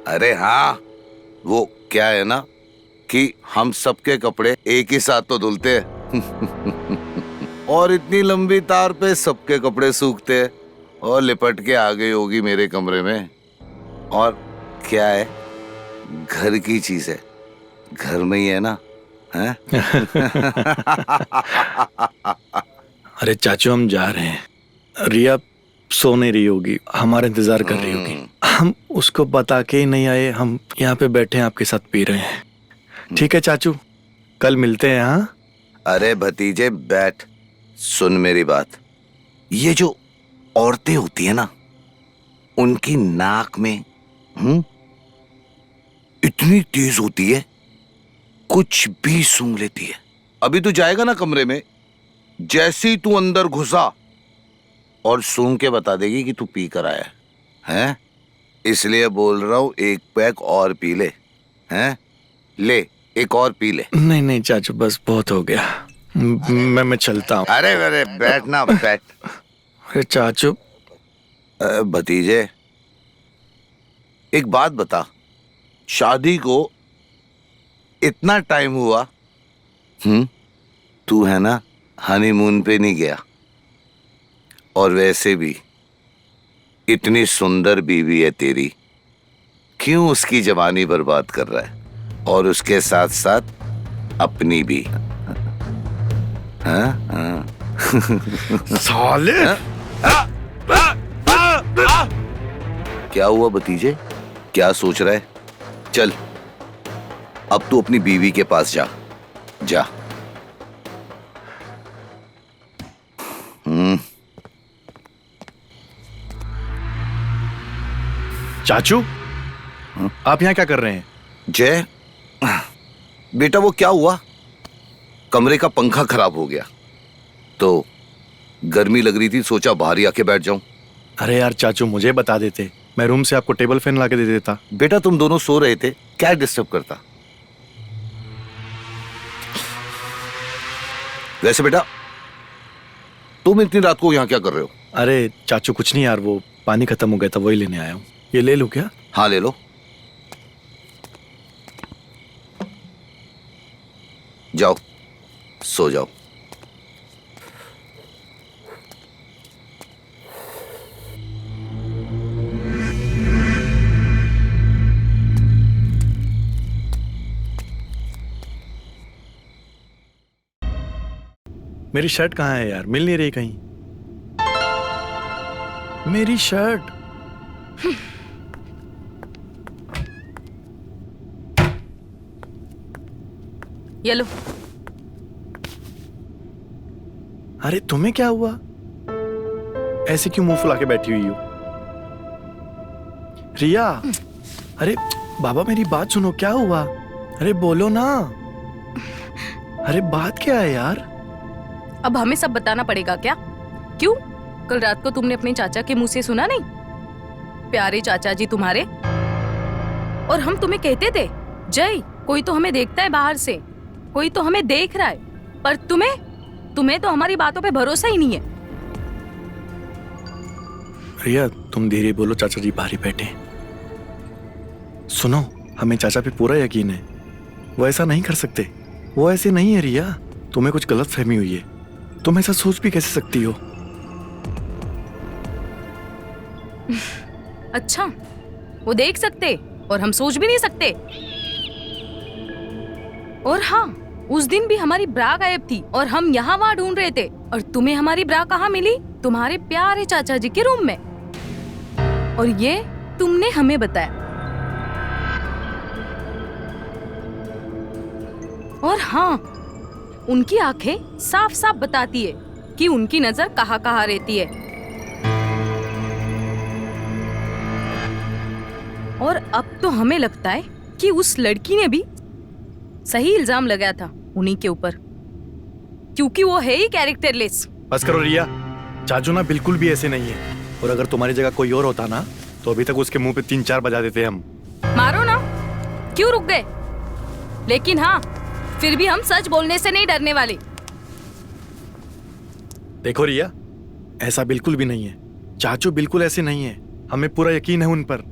अरे हाँ, वो क्या है ना कि हम सबके कपड़े एक ही साथ तो धुलते हैं। और इतनी लंबी तार पे सबके कपड़े सूखते हैं, और लिपट के आ गई होगी मेरे कमरे में। और क्या है, घर की चीज है, घर में ही है ना, हैं? अरे चाचू, हम जा रहे हैं। रिया सो नहीं रही होगी, हमारा इंतजार कर रही होगी। हम उसको बता के ही नहीं आए, हम यहाँ पे बैठे हैं आपके साथ पी रहे हैं। ठीक है चाचू, कल मिलते हैं। हाँ अरे भतीजे बैठ, सुन मेरी बात। ये जो औरतें होती है ना, उनकी नाक में इतनी तेज होती है, कुछ भी सूंघ लेती है। अभी तू जाएगा ना कमरे में, जैसे ही तू अंदर घुसा और सूंघ के बता देगी कि तू पी कर आया है। इसलिए बोल रहा हूं, एक पैक और पी ले। हैं? ले, एक और पी ले। नहीं नहीं चाचू, बस बहुत हो गया, मैं चलता हूँ। अरे अरे बैठ ना, बैठ। अरे चाचू। भतीजे एक बात बता, शादी को इतना टाइम हुआ, तू है ना हनीमून पे नहीं गया, और वैसे भी इतनी सुंदर बीवी है तेरी, क्यों उसकी जवानी बर्बाद कर रहा है, और उसके साथ साथ अपनी भी। हाँ? साले! क्या हुआ भतीजे, क्या सोच रहा है? चल, अब तू अपनी बीवी के पास जा। चाचू, आप यहाँ क्या कर रहे हैं? जय, बेटा वो क्या हुआ, कमरे का पंखा खराब हो गया, तो गर्मी लग रही थी, सोचा बाहर ही आके बैठ जाऊं। अरे यार चाचू, मुझे बता देते, मैं रूम से आपको टेबल फैन लाके दे देता। बेटा तुम दोनों सो रहे थे, क्या डिस्टर्ब करता। वैसे बेटा तुम इतनी रात को यहाँ क्या कर रहे हो? अरे चाचू कुछ नहीं यार, वो पानी खत्म हो गया था, वही लेने आया हूँ। ये ले लूं क्या? हाँ ले लो। जाओ सो जाओ। मेरी शर्ट कहाँ है यार? मिल नहीं रही कहीं। मेरी शर्ट। ये लो। अरे तुम्हें क्या हुआ? ऐसे क्यों मुंह फुला के बैठी हुई हो? रिया, अरे बाबा मेरी बात सुनो, क्या हुआ? अरे बोलो ना। अरे बात क्या है यार? अब हमें सब बताना पड़ेगा क्या? क्यों? कल रात को तुमने अपने चाचा के मुंह से सुना नहीं? प्यारे चाचा जी तुम्हारे। और हम तुम्हें कहते थे, जय कोई तो हमें देखता है बाहर से, कोई तो हमें देख रहा है, पर तुम्हें तो हमारी बातों पे भरोसा ही नहीं है। रिया तुम धीरे बोलो, चाचा जी बाहर ही बैठे। सुनो, हमें चाचा पे पूरा यकीन है, वो ऐसा नहीं कर सकते। वो ऐसे नहीं है रिया, तुम्हें कुछ गलत फहमी हुई है। तुम ऐसा सोच भी कैसे सकती हो? अच्छा, वो देख सकते और हम सोच भी नहीं सकते। और हाँ, उस दिन भी हमारी ब्रा गायब थी और हम यहाँ वहाँ ढूंढ रहे थे, और तुम्हें हमारी ब्रा कहाँ मिली? तुम्हारे प्यारे चाचा जी के रूम में। और ये तुमने हमें बताया। और हाँ, उनकी आंखें साफ साफ बताती है कि उनकी नजर कहाँ कहाँ रहती है। और अब तो हमें लगता है कि उस लड़की ने भी सही इल्जाम लगाया था उन्हीं के ऊपर, क्योंकि वो है ही कैरेक्टरलेस। बस करो रिया, चाचू ना बिल्कुल भी ऐसे नहीं है। और अगर तुम्हारी जगह कोई और होता ना, तो अभी तक उसके मुंह पे 3-4 बजा देते हम। मारो ना, क्यों रुक गए? लेकिन हाँ, फिर भी हम सच बोलने से नहीं डरने वाले। देखो रिया, ऐसा बिल्कुल भी नहीं है। चाचू बिल्कुल ऐसे नहीं है, हमें पूरा यकीन है उन पर।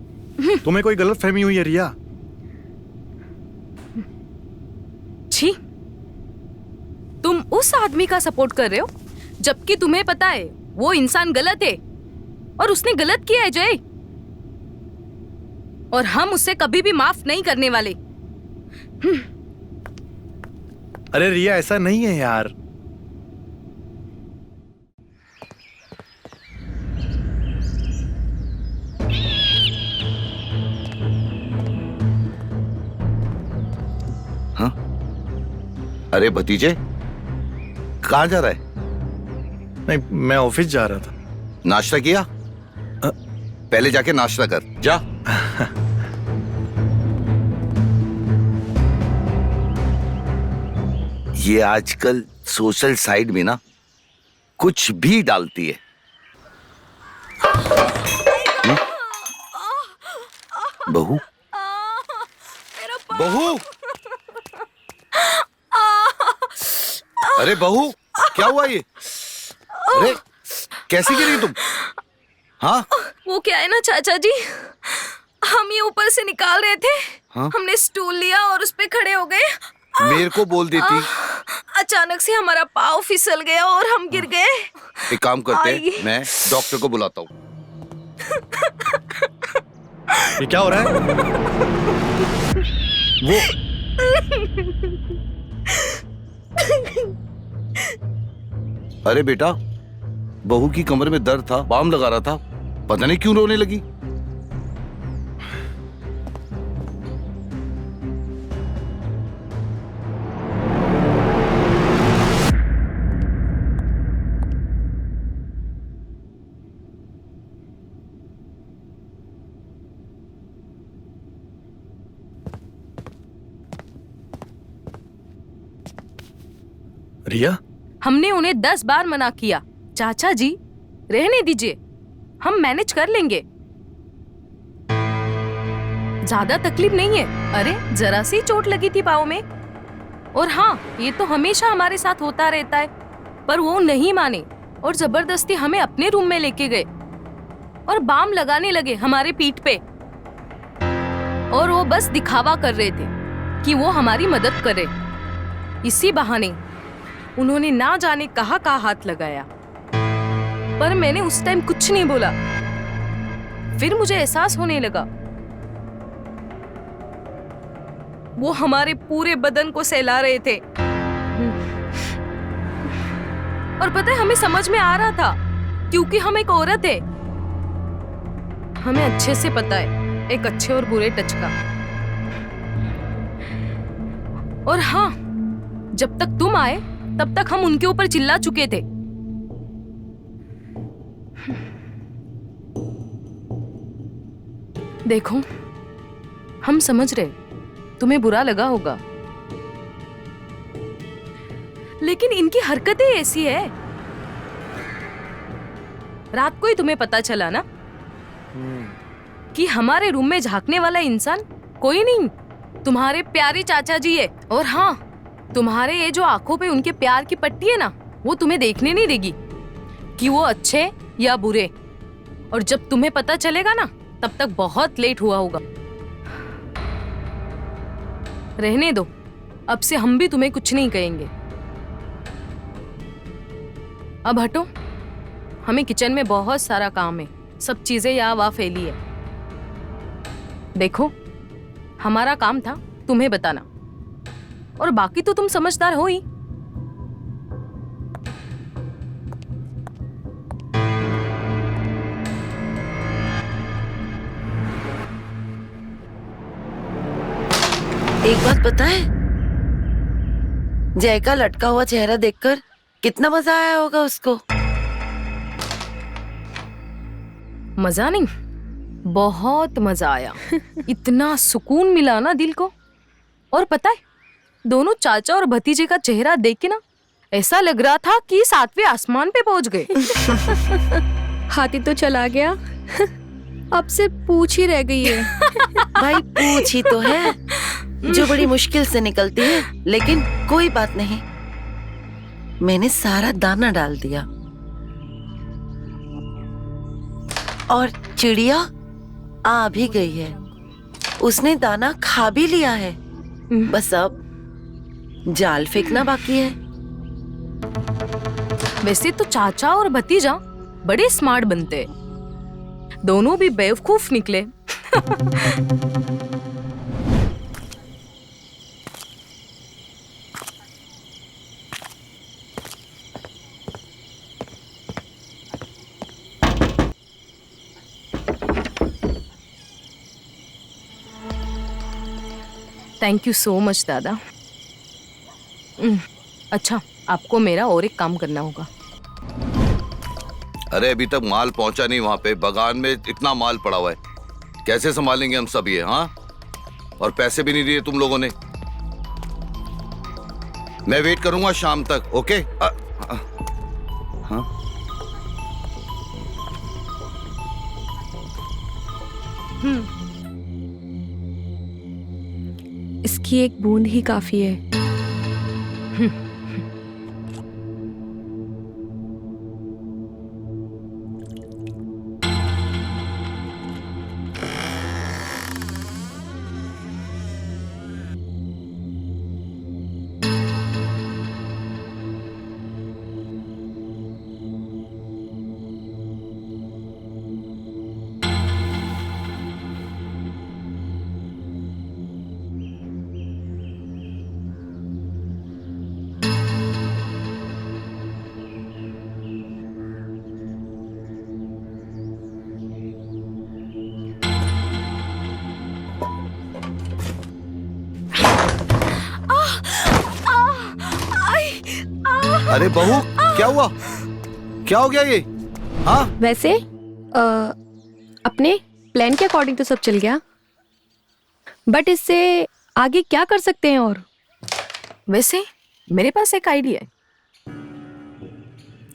तुम्हें कोई गलत फहमी हुई है रिया। छी, तुम उस आदमी का सपोर्ट कर रहे हो जबकि तुम्हें पता है वो इंसान गलत है और उसने गलत किया है जय, और हम उसे कभी भी माफ नहीं करने वाले। अरे रिया ऐसा नहीं है यार। हाँ? अरे भतीजे, कहाँ जा रहा है? नहीं, मैं ऑफिस जा रहा था। नाश्ता किया? पहले जाके नाश्ता कर जा। ये आजकल सोशल साइड में ना कुछ भी डालती है। बहू, बहू, अरे बहू, क्या हुआ ये? अरे कैसे गिरी तुम? हाँ? वो क्या है ना चाचा जी, हम ये ऊपर से निकाल रहे थे। हाँ? हमने स्टूल लिया और उस पे खड़े हो गए। मेरे को बोल देती। अचानक से हमारा पाँव फिसल गया और हम गिर गए। एक काम करते हैं, मैं डॉक्टर को बुलाता हूँ। ये क्या हो रहा है? वो अरे बेटा, बहू की कमर में दर्द था, बाम लगा रहा था, पता नहीं क्यों रोने लगी। रिया, हमने उन्हें 10 बार मना किया, चाचा जी रहने दीजिए, हम मैनेज कर लेंगे, ज्यादा तकलीफ नहीं है। अरे जरा सी चोट लगी थी पाँव में। और हाँ, ये तो हमेशा हमारे साथ होता रहता है, पर वो नहीं माने और जबरदस्ती हमें अपने रूम में लेके गए। और बाम लगाने लगे हमारे पीठ पे। और वो बस दिखावा कर रहे थे कि वो हमारी मदद करे। इसी बहाने उन्होंने ना जाने कहाँ हाथ लगाया, पर मैंने उस टाइम कुछ नहीं बोला। फिर मुझे एहसास होने लगा वो हमारे पूरे बदन को सहला रहे थे। और पता है, हमें समझ में आ रहा था क्योंकि हम एक औरत है। हमें अच्छे से पता है एक अच्छे और बुरे टच का। और हाँ, जब तक तुम आए तब तक हम उनके ऊपर चिल्ला चुके थे। देखो, हम समझ रहे तुम्हें बुरा लगा होगा, लेकिन इनकी हरकतें ऐसी है। रात को ही तुम्हें पता चला ना कि हमारे रूम में झांकने वाला इंसान कोई नहीं, तुम्हारे प्यारे चाचा जी है। और हाँ, तुम्हारे ये जो आंखों पे उनके प्यार की पट्टी है ना, वो तुम्हें देखने नहीं देगी कि वो अच्छे या बुरे। और जब तुम्हें पता चलेगा ना, तब तक बहुत लेट हुआ होगा। रहने दो, अब से हम भी तुम्हें कुछ नहीं कहेंगे। अब हटो, हमें किचन में बहुत सारा काम है। सब चीजें यहाँ वहाँ फैली है। देखो, हमारा काम था तुम्हें बताना, और बाकी तो तुम समझदार हो ही। एक बात पता है, जय का लटका हुआ चेहरा देखकर कितना मजा आया होगा उसको। मजा नहीं, बहुत मजा आया। इतना सुकून मिला ना दिल को। और पता है, दोनों चाचा और भतीजे का चेहरा देख के ना ऐसा लग रहा था कि 7वें आसमान पे पहुंच गए। हाथी तो चला गया, अब से पूछ ही रह गई है। भाई पूछ ही तो है, जो बड़ी मुश्किल से निकलती है। लेकिन कोई बात नहीं, मैंने सारा दाना डाल दिया और चिड़िया आ भी गई है। उसने दाना खा भी लिया है, बस अब जाल फेंकना बाकी है। वैसे तो चाचा और भतीजा बड़े स्मार्ट बनते हैं, दोनों भी बेवकूफ निकले। थैंक यू सो मच दादा। अच्छा, आपको मेरा और एक काम करना होगा। अरे अभी तक माल पहुंचा नहीं वहां पे। बगान में इतना माल पड़ा हुआ है, कैसे संभालेंगे हम सब ये? हाँ, और पैसे भी नहीं दिए तुम लोगों ने। मैं वेट करूंगा शाम तक, ओके? हाँ, इसकी एक बूंद ही काफी है। अरे बहू, क्या हुआ? क्या हो गया ये? हाँ, वैसे अपने प्लान के अकॉर्डिंग तो सब चल गया, बट इससे आगे क्या कर सकते हैं? और वैसे मेरे पास एक आइडिया है।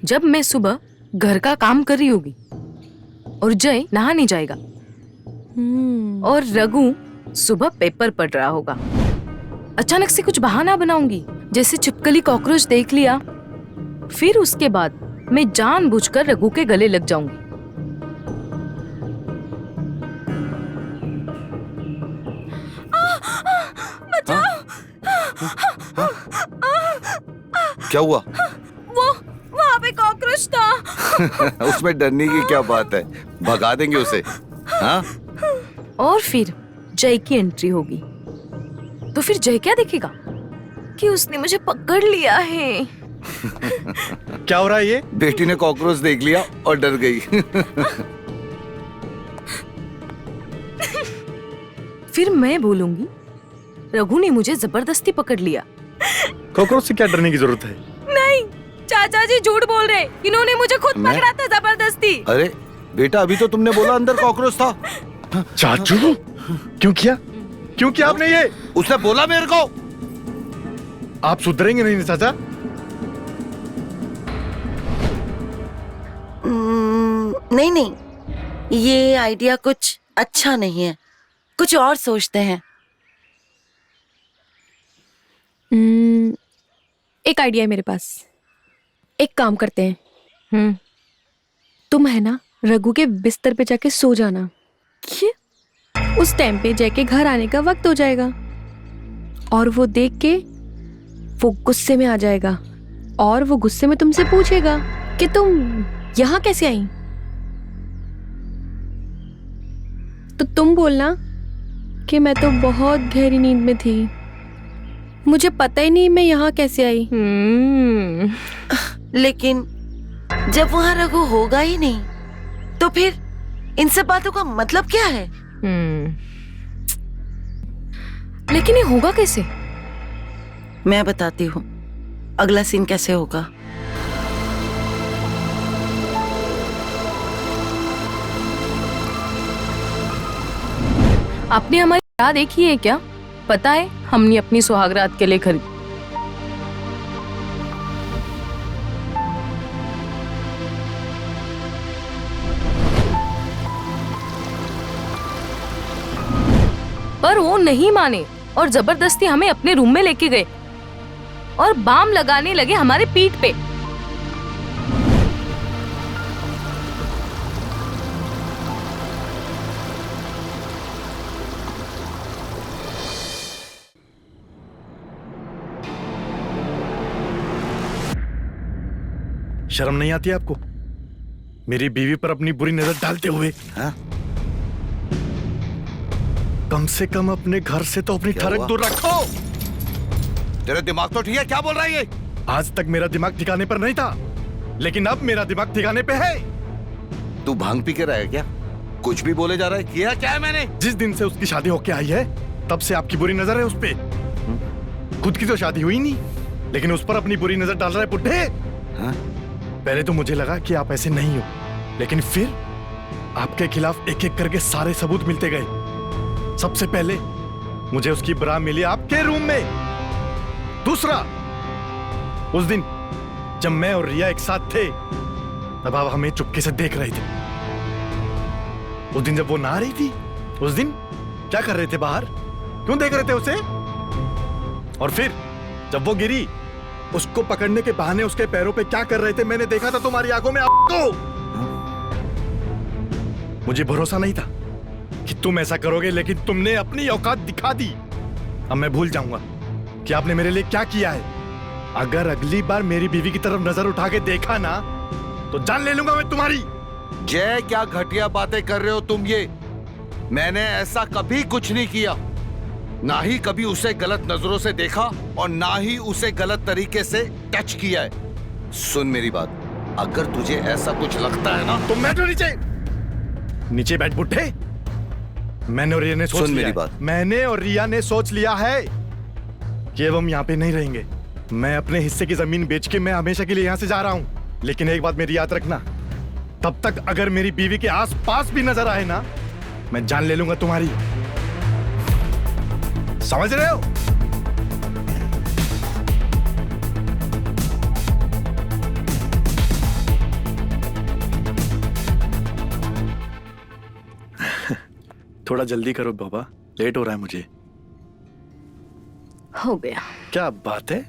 जब मैं सुबह घर का काम कर रही होगी और जय नहाने जाएगा और रघु सुबह पेपर पढ़ रहा होगा, अचानक से कुछ बहाना बनाऊंगी, जैसे छिपकली कॉकरोच देख लिया। फिर उसके बाद मैं जानबूझकर रघु के गले लग जाऊंगी क्या हुआ? वो वहाँ पे कॉकरोच था। उसमें डरने की क्या बात है, भगा देंगे उसे। हाँ? और फिर जय की एंट्री होगी, तो फिर जय क्या देखेगा कि उसने मुझे पकड़ लिया है। क्या हो रहा है ये? बेटी ने कॉकरोच देख लिया और डर गई। फिर मैं बोलूंगी रघु ने मुझे जबरदस्ती पकड़ लिया। कॉकरोच से क्या डरने की जरूरत है? नहीं, चाचा जी झूठ बोल रहे, इन्होंने मुझे खुद मैं? पकड़ा था जबरदस्ती। अरे बेटा, अभी तो तुमने बोला अंदर कॉकरोच था। चाचू, क्यों किया? क्यों किया आपने ये? उसने बोला मेरे को। आप सुधरेंगे नहीं चाचा? नहीं नहीं, ये आइडिया कुछ अच्छा नहीं है, कुछ और सोचते हैं। एक आइडिया है मेरे पास। एक काम करते हैं, तुम है ना रघु के बिस्तर पे जाके सो जाना। क्या? उस टाइम पे जय के घर आने का वक्त हो जाएगा और वो देख के वो गुस्से में आ जाएगा और वो गुस्से में तुमसे पूछेगा कि तुम यहाँ कैसे आई। तो तुम बोलना कि मैं तो बहुत गहरी नींद में थी, मुझे पता ही नहीं मैं यहाँ कैसे आई। लेकिन जब वहाँ रघु होगा ही नहीं, तो फिर इन सब बातों का मतलब क्या है? लेकिन ये होगा कैसे? मैं बताती हूँ अगला सीन कैसे होगा। आपने हमारी राह देखी है क्या? पता है हमने अपनी सुहागरात के लिए खरीदी। पर वो नहीं माने और जबरदस्ती हमें अपने रूम में लेके गए और बाम लगाने लगे हमारे पीठ पे। शर्म नहीं आती आपको मेरी बीवी पर अपनी बुरी नजर डालते हुए? हाँ? कम से कम अपने घर से तो अपनी क्या ठरक हुआ? दूर रखो। तेरा दिमाग तो ठीक है? क्या बोल रहा है ये? आज तक मेरा दिमाग ठिकाने पर नहीं था, लेकिन अब मेरा दिमाग ठिकाने पे है। तू भांग पी के रहा है क्या? कुछ भी बोले जा रहा है। किया क्या है मैंने? जिस दिन से उसकी शादी होके आई है तब से आपकी बुरी नजर है उस पे। खुद की तो शादी हुई नहीं, लेकिन उस पर अपनी बुरी नजर डाल रहा है बुड्ढे। हाँ? पहले तो मुझे लगा कि आप ऐसे नहीं हो, लेकिन फिर आपके खिलाफ एक एक करके सारे सबूत मिलते गए। सबसे पहले मुझे उसकी बरा मिली आपके रूम में। दूसरा, उस दिन जब मैं और रिया एक साथ थे तब आप हमें चुपके से देख रहे थे। उस दिन जब वो नहा रही थी, उस दिन क्या कर रहे थे बाहर? क्यों देख रहे थे उसे? और फिर जब वो गिरी, उसको पकड़ने के बहाने उसके पैरों पे क्या कर रहे थे मैंने देखा था तुम्हारी आंखों में। आपको मुझे भरोसा नहीं था कि तुम ऐसा करोगे, लेकिन तुमने अपनी औकात दिखा दी। अब मैं भूल जाऊंगा कि आपने मेरे लिए क्या किया है। अगर अगली बार मेरी बीवी की तरफ नजर उठा के देखा ना तो जान ले लूंगा मैं तुम्हारी। जय, क्या घटिया बातें कर रहे हो तुम ये? मैंने ऐसा कभी कुछ नहीं किया, ना ही कभी उसे गलत नजरों से देखा और ना ही उसे गलत तरीके से टच किया है। सुन मेरी बात, अगर तुझे ऐसा कुछ लगता है ना तो बैठो नीचे। नीचे बैठ बुड्ढे। मैंने और रिया ने सोच सुन लिया मेरी है। बात। मैंने और रिया ने सोच लिया है कि अब हम यहाँ पे नहीं रहेंगे। मैं अपने हिस्से की जमीन बेच के मैं हमेशा के लिए यहाँ से जा रहा हूँ। लेकिन एक बात मेरी याद रखना, तब तक अगर मेरी बीवी के आस पास भी नजर आए ना, मैं जान ले लूंगा तुम्हारी। समझ रहे हो? थोड़ा जल्दी करो बाबा, लेट हो रहा है मुझे। हो गया। क्या बात है,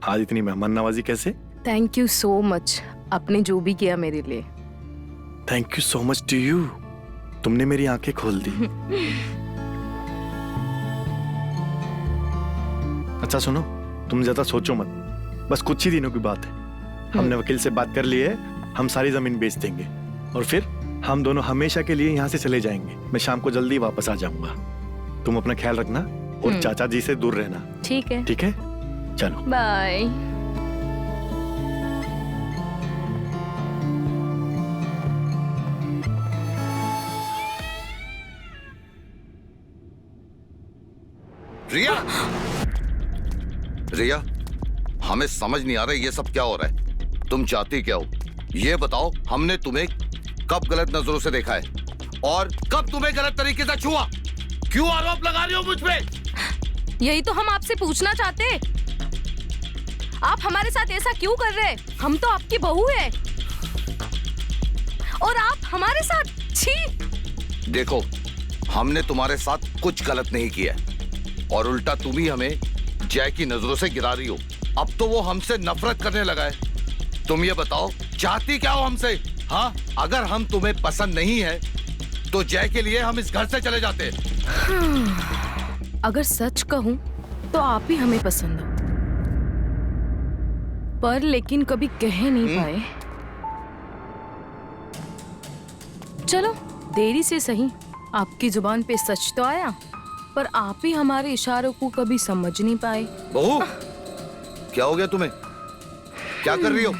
आज इतनी मेहमान नवाजी कैसे? थैंक यू सो मच, आपने जो भी किया मेरे लिए। Thank you so much to you. तुमने मेरी आंखें खोल दी। अच्छा सुनो, तुम ज्यादा सोचो मत। बस कुछ ही दिनों की बात है। हमने वकील से बात कर ली है, हम सारी जमीन बेच देंगे और फिर हम दोनों हमेशा के लिए यहाँ से चले जाएंगे। मैं शाम को जल्दी वापस आ जाऊंगा। तुम अपना ख्याल रखना और चाचा जी से दूर रहना। ठीक है। ठीक है, चलो बाय। रिया, रिया, हमें समझ नहीं आ रहा ये सब क्या हो रहा है। तुम चाहती क्या हो ये बताओ। हमने तुम्हें कब गलत नजरों से देखा है और कब तुम्हें गलत तरीके से छुआ? क्यों आरोप लगा रही हो मुझ पे? यही तो हम आपसे पूछना चाहते। आप हमारे साथ ऐसा क्यों कर रहे हैं? हम तो आपकी बहू है और आप हमारे साथ। छी! देखो, हमने तुम्हारे साथ कुछ गलत नहीं किया और उल्टा तुम ही हमें जय की नजरों से गिरा रही हो। अब तो वो हमसे नफरत करने लगा है। तुम ये बताओ चाहती क्या हो हमसे? हाँ, अगर हम तुम्हें पसंद नहीं है तो जय के लिए हम इस घर से चले जाते। अगर सच कहूं तो आप ही हमें पसंद हो, पर लेकिन कभी कह नहीं पाए। चलो देरी से सही, आपकी जुबान पे सच तो आया, पर आप ही हमारे इशारों को कभी समझ नहीं पाए। बहू, क्या हो गया तुम्हें? क्या कर रही हो?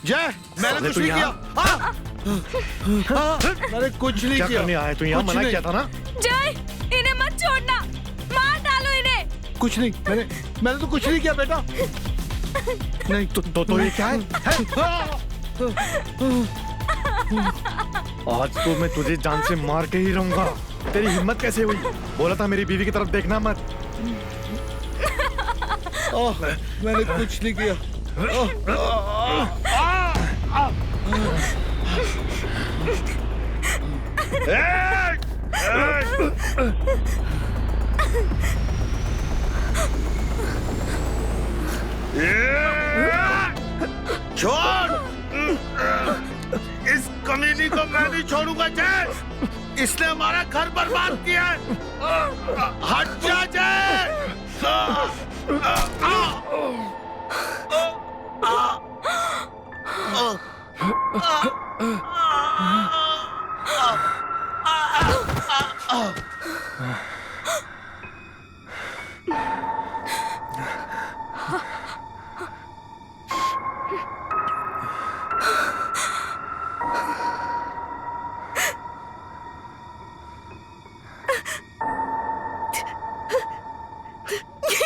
जय, मैंने कुछ नहीं किया। मैंने कुछ नहीं क्या किया। करने आया? तू यहाँ मना किया था ना? जय, इन्हें मत छोड़ना, मार डालो इन्हें। कुछ नहीं, मैंने तो कुछ नहीं किया बेटा। नहीं तो ये क्या है? आज तो मैं तुझे जान से मार के ही रहूंगा। तेरी हिम्मत कैसे हुई? बोला था मेरी बीवी की तरफ देखना मत। मैंने कुछ नहीं किया। छोड़! इस कमीनी को मैं नहीं छोड़ूंगा जय। इसने हमारा घर बर्बाद किया है। हट जा जय।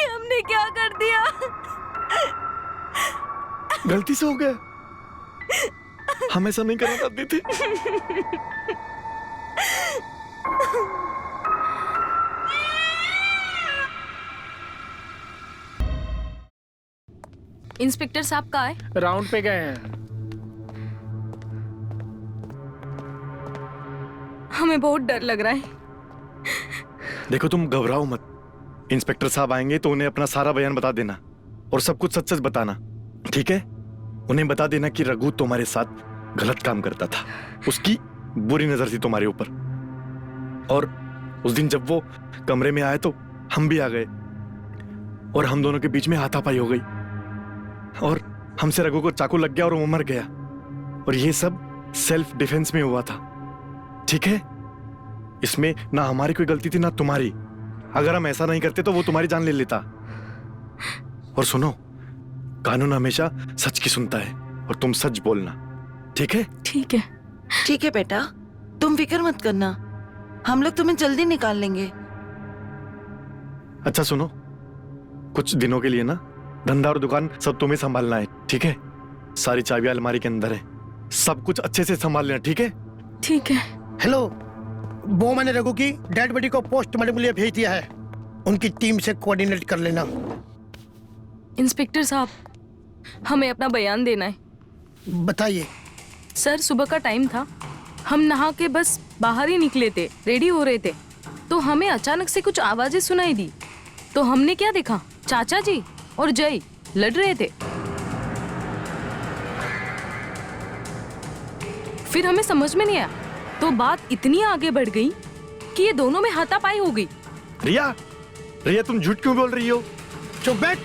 हमने क्या कर दिया? गलती से हो गया। हम ऐसा नहीं करना चाहते थे। इंस्पेक्टर साहब कहाँ है? राउंड पे गए हैं। हमें बहुत डर लग रहा है। देखो तुम घबराओ मत। इंस्पेक्टर साहब आएंगे तो उन्हें अपना सारा बयान बता देना और सब कुछ सच सच बताना, ठीक है? उन्हें बता देना कि रघु तुम्हारे साथ गलत काम करता था, उसकी बुरी नजर थी तुम्हारे ऊपर। और उस दिन जब वो कमरे में आए तो हम भी आ गए और हम दोनों के बीच में हाथापाई हो गई और हमसे रघु को चाकू लग गया और वो मर गया। और ये सब सेल्फ डिफेंस में हुआ था, ठीक है? इसमें ना हमारी कोई गलती थी ना तुम्हारी। अगर हम ऐसा नहीं करते तो वो तुम्हारी जान ले लेता। और सुनो, कानून हमेशा सच की सुनता है और तुम सच बोलना, ठीक है? ठीक है। ठीक है बेटा, तुम फिक्र मत करना, हम लोग तुम्हें जल्दी निकाल लेंगे। अच्छा सुनो, कुछ दिनों के लिए ना धंधा और दुकान सब तुम्हें संभालना है, ठीक है? सारी चाबियां अलमारी के अंदर है, सब कुछ अच्छे से संभाल लेना, ठीक है? ठीक है। हेलो, वो मैंने रघु की डेड बॉडी को पोस्टमार्टम के लिए भेज दिया है। उनकी टीम से कोऑर्डिनेट कर लेना। इंस्पेक्टर साहब, हमें अपना बयान देना है। बताइए। सर, सुबह का टाइम था, हम नहा के बस बाहर ही निकले थे, रेडी हो रहे थे, तो हमें अचानक से कुछ आवाजें सुनाई दी। तो हमने क्या देखा, चाचा जी और जय लड़ रहे थे। फिर हमें समझ में नहीं आया, तो बात इतनी आगे बढ़ गई कि ये दोनों में हाथापाई हो गई। रिया, रिया तुम झूठ क्यों बोल रही हो? चुप बैठ।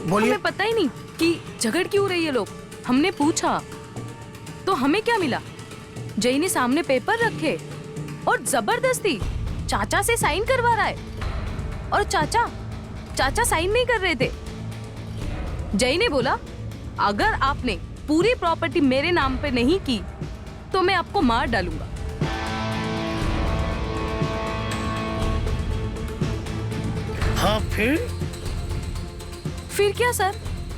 बोलिए। हमें पता ही नहीं कि झगड़ क्यों रही है लोग। हमने पूछा तो हमें क्या मिला? जय ने सामने पेपर रखे और जबरदस्ती चाचा से साइन करवा रहा है। और चाचा साइन नहीं कर रहे थे। जय ने बोला अगर आपने पूरी प्रॉपर्टी मेरे नाम पे नहीं की तो मैं आपको मार डालूंगा। हाँ फिर क्या सर?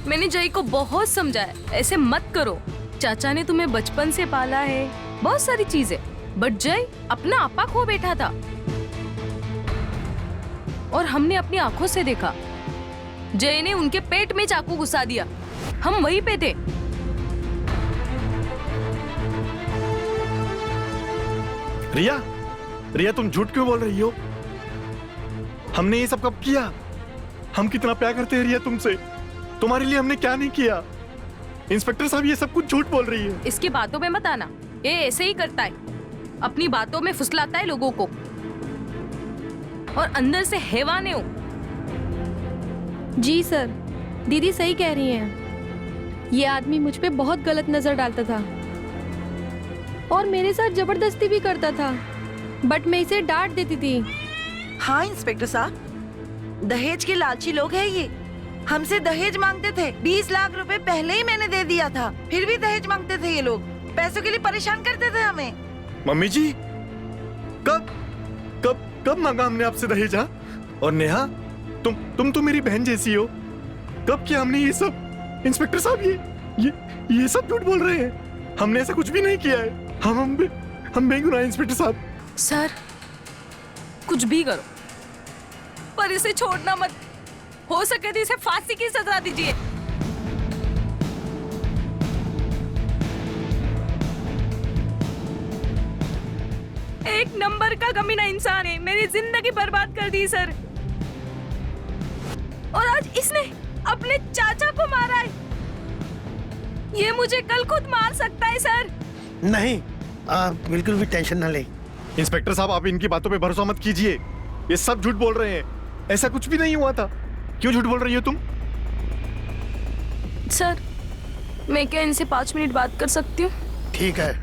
मैंने जय को बहुत समझाया, ऐसे मत करो। चाचा ने तुम्हें बचपन से पाला है, बहुत सारी चीजें, बट जय अपना आपा खो बैठा था। और हमने अपनी आंखों से देखा, जय ने उनके पेट में चाकू घुसा दिया। हम वहीं पे थे। रिया तुम झूठ क्यों बोल रही हो? हमने ये सब कब किया? हम कितना प्यार करते हैं रिया तुमसे। तुम्हारे लिए हमने क्या नहीं किया? इंस्पेक्टर साहब ये सब कुछ झूठ बोल रही है। इसकी बातों में मत आना, ये ऐसे ही करता है, अपनी बातों में फुसलाता है लोगों को और अंदर से हैवान हो। जी सर, दीदी सही कह रही हैं। ये आदमी मुझ पे बहुत गलत नजर डालता था और मेरे साथ जबरदस्ती भी करता था, बट मैं इसे डांट देती थी। हाँ इंस्पेक्टर साहब, दहेज के लालची लोग हैं ये। हमसे दहेज मांगते थे। 20 लाख रुपए पहले ही मैंने दे दिया था, फिर भी दहेज मांगते थे ये लोग। पैसों के लिए परेशान करते थे हमें। मम्मी जी, कब मांगा हमने आपसे दहेज? और नेहा, तुम तो मेरी बहन जैसी हो। कब किया हमने ये सब? इंस्पेक्टर साहब ये सब झूठ बोल रहे हैं। हमने ऐसा कुछ भी नहीं किया है। हम बेगुनाह इंस्पेक्टर साहब। सर कुछ भी करो पर इसे छोड़ना मत। हो सके तो इसे फांसी की सजा दीजिए। एक नंबर का कमीना इंसान है, मेरी जिंदगी बर्बाद कर दी सर। और आज इसने अपने चाचा को मारा है। ये मुझे कल खुद मार सकता है सर। नहीं, आप बिल्कुल भी टेंशन ना ले। इंस्पेक्टर साहब, आप इनकी बातों पे भरोसा मत कीजिए। ये सब झूठ बोल रहे हैं। ऐसा कुछ भी नहीं हुआ था। क्यों झूठ बोल रही हो तुम? सर मैं क्या इनसे 5 मिनट बात कर सकती हूँ? ठीक है।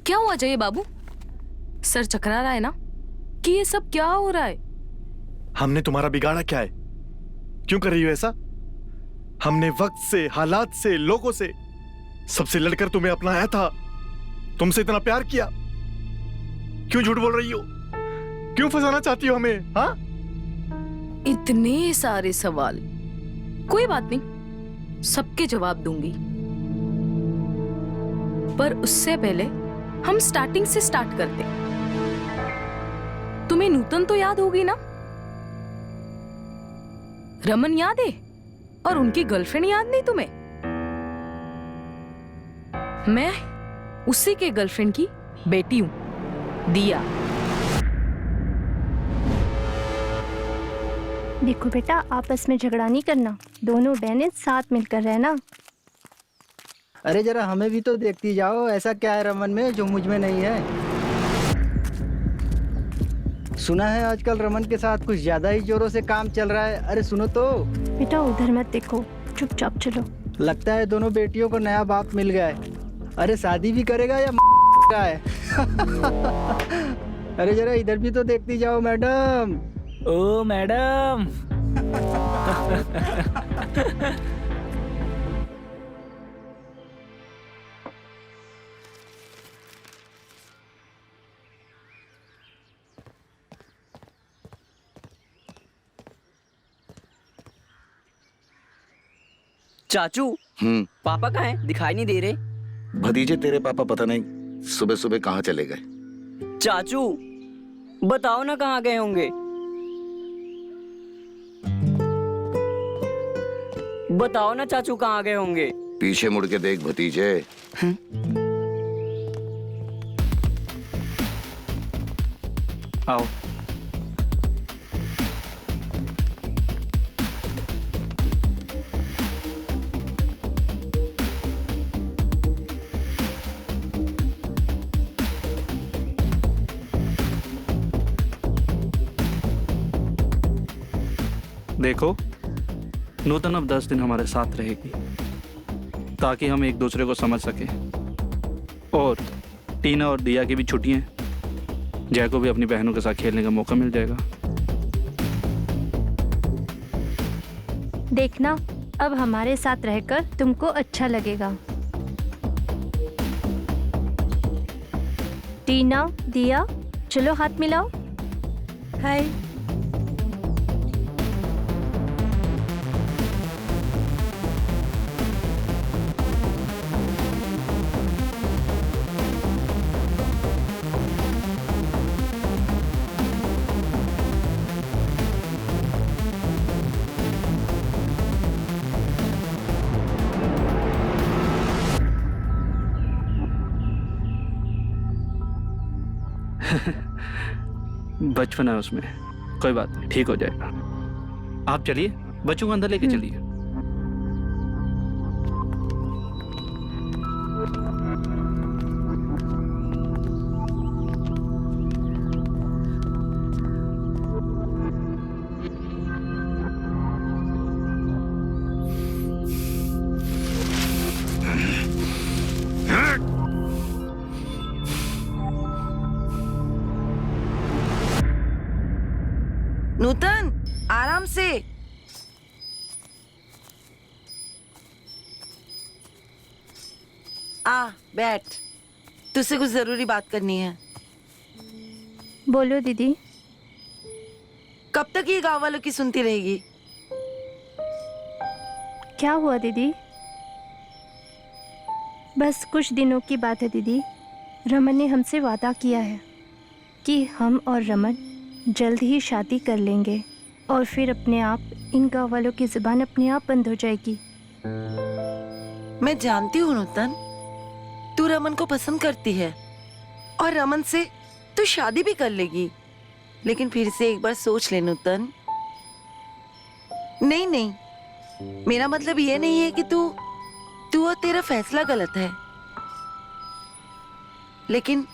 क्या हुआ जय बाबू? सर चकरा रहा है ना कि ये सब क्या हो रहा है? हमने तुम्हारा बिगाड़ा क्या है? क्यों कर रही हो ऐसा? हमने वक्त से, हालात से, लोगों से, सबसे लड़कर तुम्हें अपनाया था। तुमसे इतना प्यार किया। क्यों झूठ बोल रही हो? क्यों फंसाना चाहती हो हमें? हाँ? इतने सारे सवाल। कोई बात नहीं, सबके जवाब दूंगी, पर उससे पहले हम स्टार्टिंग से स्टार्ट करते। तुम्हें नूतन तो याद होगी ना? रमन याद है? और उनकी गर्लफ्रेंड याद नहीं तुम्हें? मैं उसी के गर्लफ्रेंड की बेटी हूं, दिया। देखो बेटा, आपस में झगड़ा नहीं करना। दोनों बहनें साथ मिलकर रहना। अरे जरा हमें भी तो देखती जाओ, ऐसा क्या है रमन में जो मुझ में नहीं है? सुना है आजकल रमन के साथ कुछ ज्यादा ही जोरों से काम चल रहा है। अरे सुनो तो। बेटा उधर मत देखो, चुपचाप चलो। लगता है दोनों बेटियों को नया बाप मिल गया है। अरे शादी भी करेगा या का है? अरे जरा इधर भी तो देखती जाओ मैडम। ओ मैडम। चाचू, पापा कहाँ हैं? दिखाई नहीं दे रहे। भतीजे तेरे पापा पता नहीं सुबह सुबह कहाँ चले गए। चाचू बताओ ना कहाँ गए होंगे। बताओ ना चाचू कहाँ गए होंगे। पीछे मुड़ के देख भतीजे। आओ। देखो, नूतन अब 10 दिन हमारे साथ रहेगी ताकि हम एक दूसरे को समझ सके। और टीना और दिया की भी छुट्टियां, जय को भी अपनी बहनों के साथ खेलने का मौका मिल जाएगा। देखना, अब हमारे साथ रहकर तुमको अच्छा लगेगा। टीना, दिया, चलो हाथ मिलाओ। हाय। बचपन है उसमें, कोई बात नहीं, ठीक हो जाएगा। आप चलिए, बच्चों को अंदर लेके चलिए। नूतन, आराम से। बैठ, तुझसे कुछ जरूरी बात करनी है। बोलो दीदी। कब तक ये गांव वालों की सुनती रहेगी? क्या हुआ दीदी? बस कुछ दिनों की बात है दीदी। रमन ने हमसे वादा किया है कि हम और रमन जल्द ही शादी कर लेंगे और फिर अपने आप इन गाँव वालों की जुबान अपने आप बंद हो जाएगी। मैं जानती हूँ नूतन, तू रमन को पसंद करती है और रमन से तू शादी भी कर लेगी, लेकिन फिर से एक बार सोच ले नूतन। नहीं नहीं, मेरा मतलब ये नहीं है कि तू और तेरा फैसला गलत है, लेकिन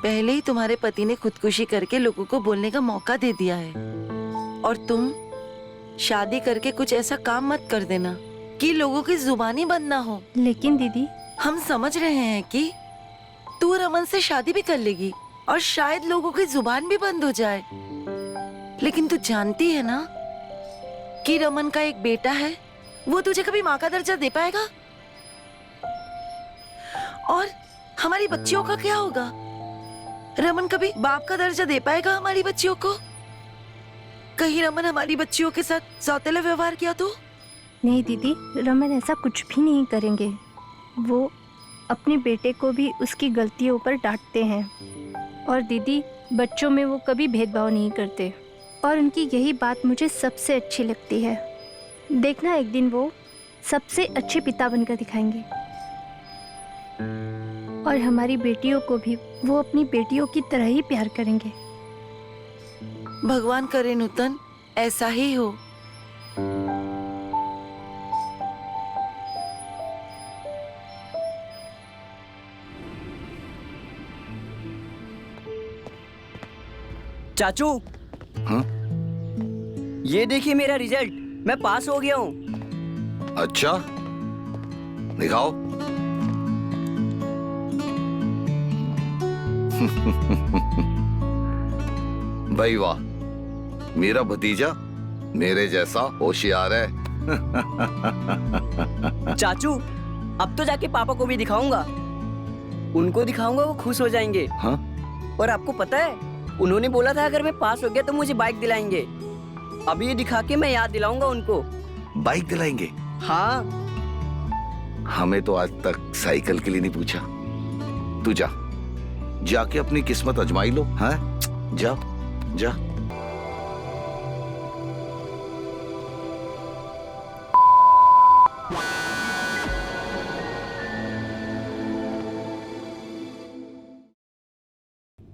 पहले ही तुम्हारे पति ने खुदकुशी करके लोगों को बोलने का मौका दे दिया है और तुम शादी करके कुछ ऐसा काम मत कर देना कि लोगों की जुबानी बंद ना हो। लेकिन दीदी, हम समझ रहे हैं कि तू रमन से शादी भी कर लेगी और शायद लोगों की जुबान भी बंद हो जाए, लेकिन तू जानती है ना कि रमन का एक बेटा है, वो तुझे कभी माँ का दर्जा दे पाएगा? और हमारी बच्चियों का क्या होगा? रमन कभी बाप का दर्जा दे पाएगा हमारी बच्चियों को? कहीं रमन हमारी बच्चियों के साथ सौतेला व्यवहार किया तो? नहीं दीदी, रमन ऐसा कुछ भी नहीं करेंगे। वो अपने बेटे को भी उसकी गलतियों पर डांटते हैं और दीदी, बच्चों में वो कभी भेदभाव नहीं करते और उनकी यही बात मुझे सबसे अच्छी लगती है। देखना, एक दिन वो सबसे अच्छे पिता बनकर दिखाएंगे और हमारी बेटियों को भी वो अपनी बेटियों की तरह ही प्यार करेंगे। भगवान करे नूतन, ऐसा ही हो। चाचू, हाँ? ये देखिए मेरा रिजल्ट, मैं पास हो गया हूँ। अच्छा, दिखाओ। भाई वाह, मेरा भतीजा मेरे जैसा होशियार है। चाचू, अब तो जाके पापा को भी दिखाऊंगा, उनको दिखाऊंगा, वो खुश हो जाएंगे। हाँ? और आपको पता है, उन्होंने बोला था अगर मैं पास हो गया तो मुझे बाइक दिलाएंगे। अभी ये दिखा के मैं याद दिलाऊंगा उनको। बाइक दिलाएंगे? हाँ। हमें तो आज तक साइकिल के लिए नहीं पूछा। तू जा, जाके अपनी किस्मत आजमाई लो। हाँ, जा जा।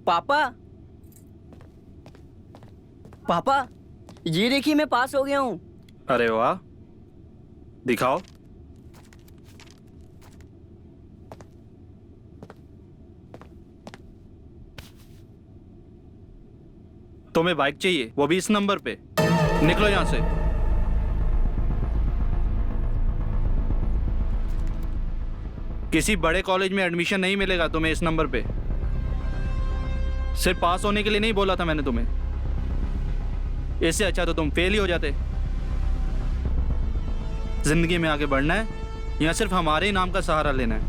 पापा, पापा, ये देखिए मैं पास हो गया हूँ। अरे वाह, दिखाओ। तुम्हें बाइक चाहिए, वो भी इस नंबर पे? निकलो यहाँ से। किसी बड़े कॉलेज में एडमिशन नहीं मिलेगा तुम्हें इस नंबर पे। सिर्फ पास होने के लिए नहीं बोला था मैंने तुम्हें। इससे अच्छा तो तुम फेल ही हो जाते। जिंदगी में आगे बढ़ना है या सिर्फ हमारे ही नाम का सहारा लेना है?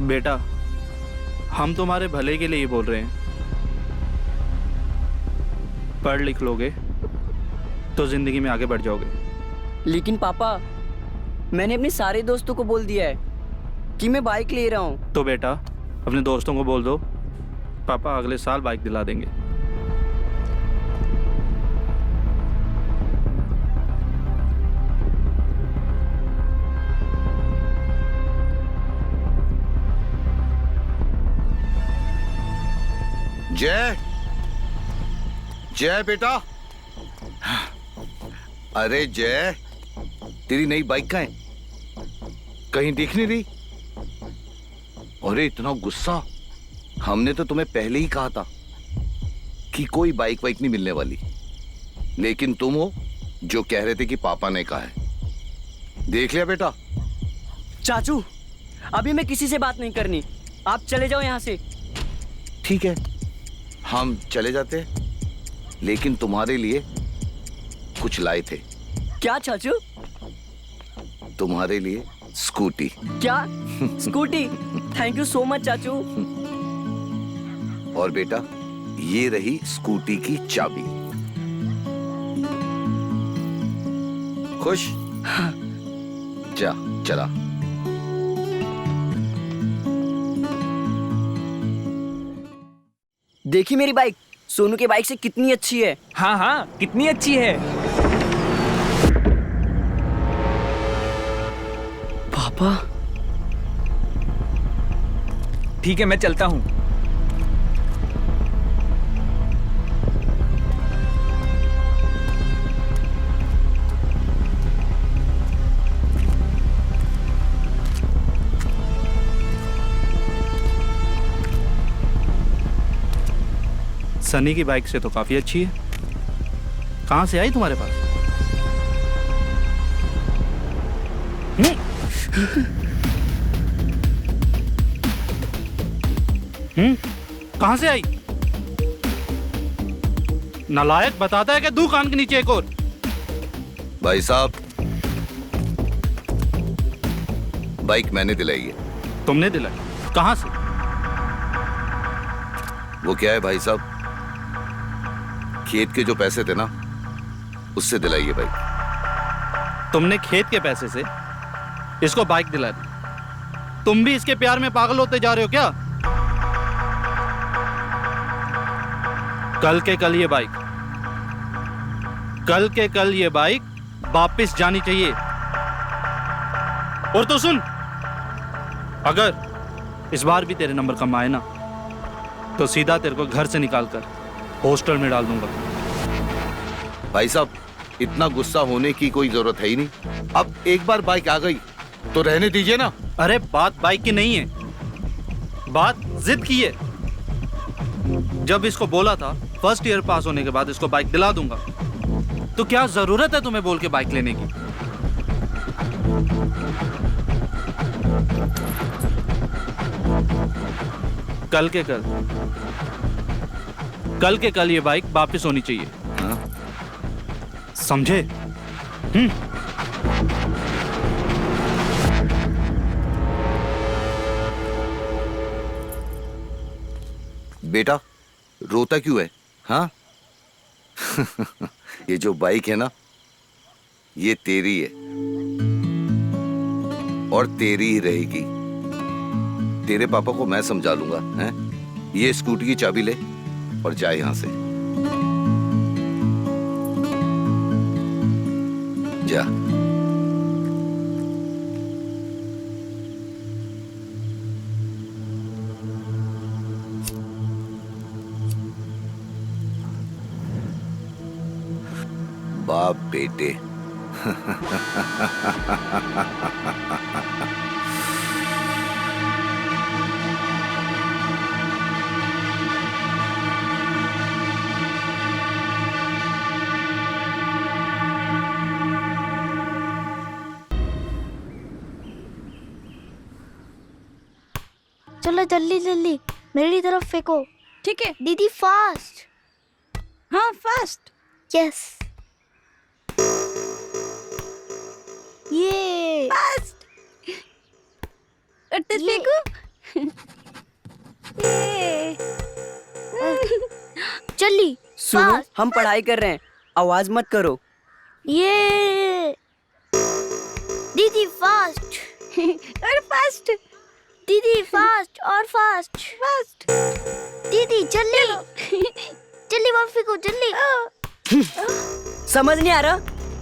बेटा, हम तुम्हारे भले के लिए ही बोल रहे हैं। पढ़ लिख लोगे तो जिंदगी में आगे बढ़ जाओगे। लेकिन पापा, मैंने अपने सारे दोस्तों को बोल दिया है कि मैं बाइक ले रहा हूँ। तो बेटा अपने दोस्तों को बोल दो, पापा अगले साल बाइक दिला देंगे। जय, जय बेटा। अरे जय, तेरी नई बाइक कहाँ है? कहीं दिख नहीं रही। अरे इतना गुस्सा, हमने तो तुम्हें पहले ही कहा था कि कोई बाइक वाइक नहीं मिलने वाली, लेकिन तुम हो जो कह रहे थे कि पापा ने कहा है। देख लिया बेटा। चाचू, अभी मैं किसी से बात नहीं करनी, आप चले जाओ यहाँ से। ठीक है, हम चले जाते हैं, लेकिन तुम्हारे लिए कुछ लाए थे। क्या चाचू? तुम्हारे लिए स्कूटी। क्या scooty? Thank you so much चाचू। और बेटा, ये रही स्कूटी की चाबी। खुश? जा, चला। देखी मेरी बाइक सोनू के बाइक से कितनी अच्छी है। हाँ हाँ, कितनी अच्छी है। पापा, ठीक है, मैं चलता हूँ। सनी की बाइक से तो काफी अच्छी है। कहां से आई तुम्हारे पास? कहां से आई? नालायक बताता है कि दू कान के नीचे एक और। भाई साहब, बाइक मैंने दिलाई है। तुमने दिलाई? कहां से? वो क्या है भाई साहब, खेत के जो पैसे थे ना, उससे दिलाई है बाइक। तुमने खेत के पैसे से इसको बाइक दिला दी? तुम भी इसके प्यार में पागल होते जा रहे हो क्या? कल के कल ये बाइक वापस जानी चाहिए। और तो सुन, अगर इस बार भी तेरे नंबर कम आए ना, तो सीधा तेरे को घर से निकालकर हॉस्टल में डाल दूंगा। भाई साहब, इतना गुस्सा होने की कोई जरूरत है ही नहीं। अब एक बार बाइक आ गई तो रहने दीजिए ना। अरे बात बाइक की नहीं है, बात जिद की है। जब इसको बोला था फर्स्ट ईयर पास होने के बाद इसको बाइक दिला दूंगा, तो क्या जरूरत है तुम्हें बोल के बाइक लेने की? कल के कल ये बाइक वापस होनी चाहिए। हाँ? समझे? बेटा, रोता क्यों है? हाँ? ये जो बाइक है ना, ये तेरी है और तेरी ही रहेगी। तेरे पापा को मैं समझा लूंगा। हैं? ये स्कूटी की चाबी ले और जा यहां से। जा। बाप बेटे। चलो जल्दी जल्दी मेरी तरफ फेंको। ठीक है दीदी फास्ट। हाँ फास्ट। यस ये फास्ट। करते फेंको। जल्दी सुनो, फास्ट। हम पढ़ाई कर रहे हैं, आवाज मत करो। ये दीदी फास्ट। और फास्ट। दीदी फास्ट और फास्ट। फास्ट। दीदी जल्दी जल्दी वहाँ फेंको जल्दी। समझ नहीं आ रहा,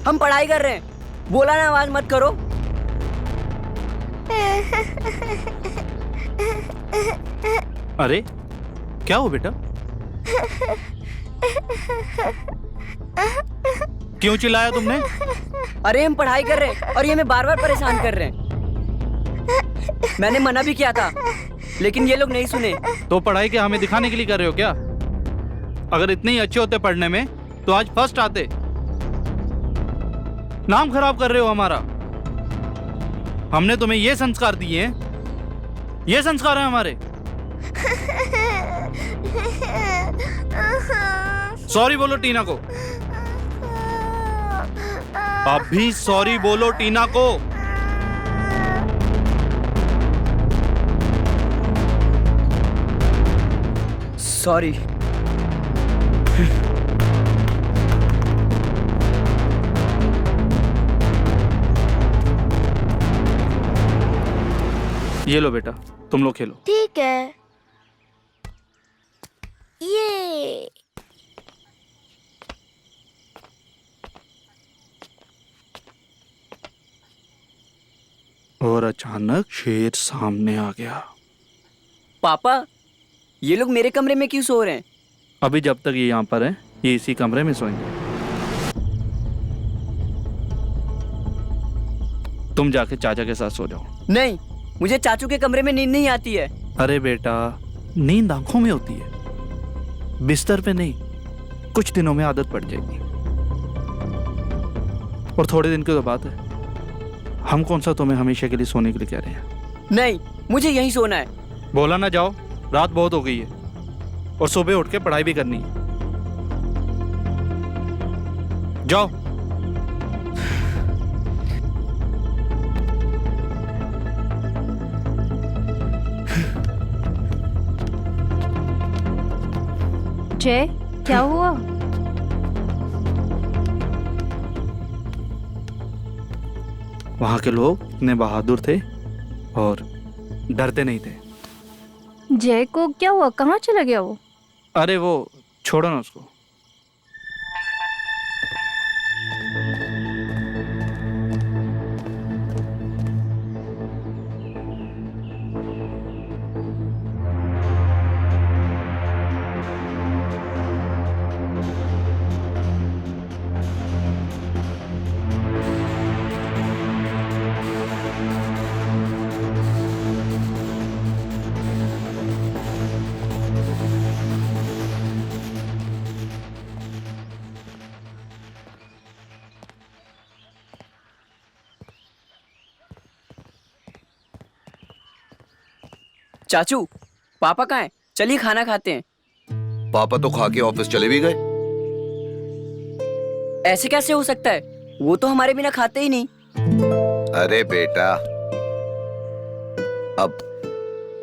हम पढ़ाई कर रहे हैं, बोला ना आवाज मत करो। अरे क्या हो बेटा? क्यों चिल्लाया तुमने? अरे हम पढ़ाई कर रहे हैं और ये हमें बार बार परेशान कर रहे हैं। मैंने मना भी किया था लेकिन ये लोग नहीं सुने। तो पढ़ाई क्या हमें दिखाने के लिए कर रहे हो क्या? अगर इतने ही अच्छे होते पढ़ने में तो आज फर्स्ट आते। नाम खराब कर रहे हो हमारा। हमने तुम्हें ये संस्कार दिए हैं, ये संस्कार है हमारे। सॉरी बोलो टीना को। अभी सॉरी बोलो टीना को। सॉरी। ये लो बेटा, तुम लोग खेलो। ठीक है। ये और अचानक शेर सामने आ गया। पापा, ये लोग मेरे कमरे में क्यों सो रहे हैं? अभी जब तक ये यहाँ पर है, ये इसी कमरे में सोएंगे। तुम जाके चाचा के साथ सो जाओ। नहीं, मुझे चाचू के कमरे में नींद नहीं आती है। अरे बेटा, नींद आंखों में होती है, बिस्तर पे नहीं। कुछ दिनों में आदत पड़ जाएगी। और थोड़े दिन की तो बात है। हम कौन सा तुम्हें हमेशा के लिए सोने के लिए कह रहे हैं? नहीं, मुझे यहीं सोना है। बोला ना जाओ, रात बहुत हो गई है और सुबह उठ के पढ़ाई भी करनी है। जाओ। जय, क्या हुआ? वहां के लोग इतने बहादुर थे और डरते नहीं थे। जय को क्या हुआ? कहाँ चला गया वो? अरे वो छोड़ो ना उसको। चाचू, पापा कहाँ हैं? चलिए खाना खाते हैं। पापा तो खा के ऑफिस चले भी गए। ऐसे कैसे हो सकता है? वो तो हमारे बिना खाते ही नहीं। अरे बेटा, अब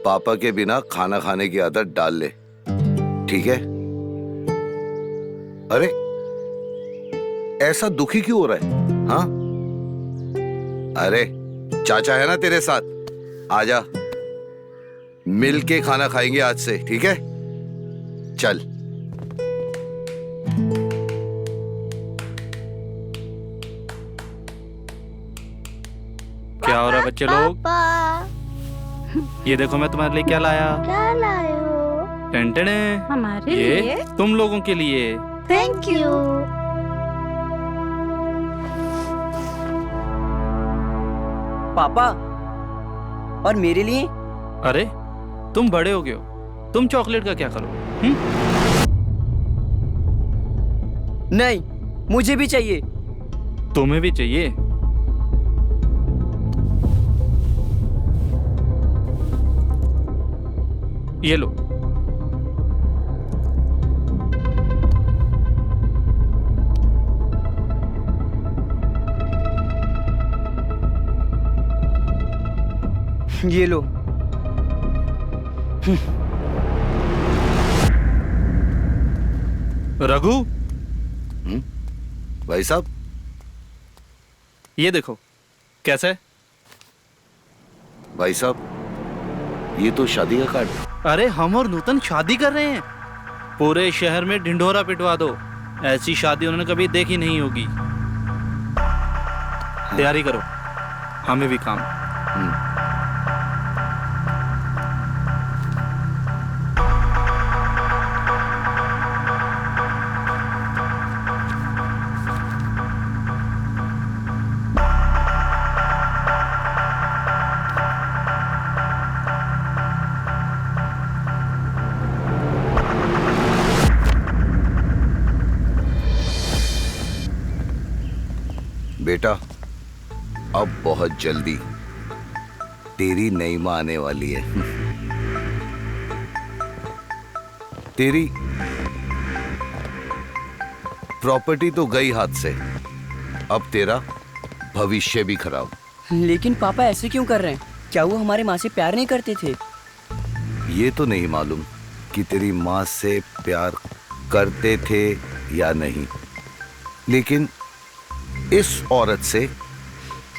पापा के बिना खाना खाने की आदत डाल ले, ठीक है? अरे ऐसा दुखी क्यों हो रहा है? हाँ, अरे चाचा है ना तेरे साथ, आजा, मिल के खाना खाएंगे आज से, ठीक है? चल। क्या हो रहा है बच्चे लोग? पापा, ये देखो मैं तुम्हारे लिए क्या लाया। क्या लाए हो? टेंटने, हमारे ये लिए। तुम लोगों के लिए। Thank you. पापा, और मेरे लिए? अरे तुम बड़े हो गए हो, तुम चॉकलेट का क्या करो? नहीं, मुझे भी चाहिए। तुम्हें भी चाहिए? ये लो। ये लो। रघु, भाई साहब, ये देखो कैसा है? भाई साहब, ये तो शादी का कार्ड है। अरे हम और नूतन शादी कर रहे हैं। पूरे शहर में ढिंढोरा पिटवा दो, ऐसी शादी उन्होंने कभी देखी नहीं होगी। तैयारी करो, हमें भी काम। बेटा, अब बहुत जल्दी तेरी नई मां आने वाली है। तेरी प्रॉपर्टी तो गई हाथ से, अब तेरा भविष्य भी खराब। लेकिन पापा ऐसे क्यों कर रहे हैं? क्या वो हमारे माँ से प्यार नहीं करते थे? ये तो नहीं मालूम कि तेरी माँ से प्यार करते थे या नहीं, लेकिन इस औरत से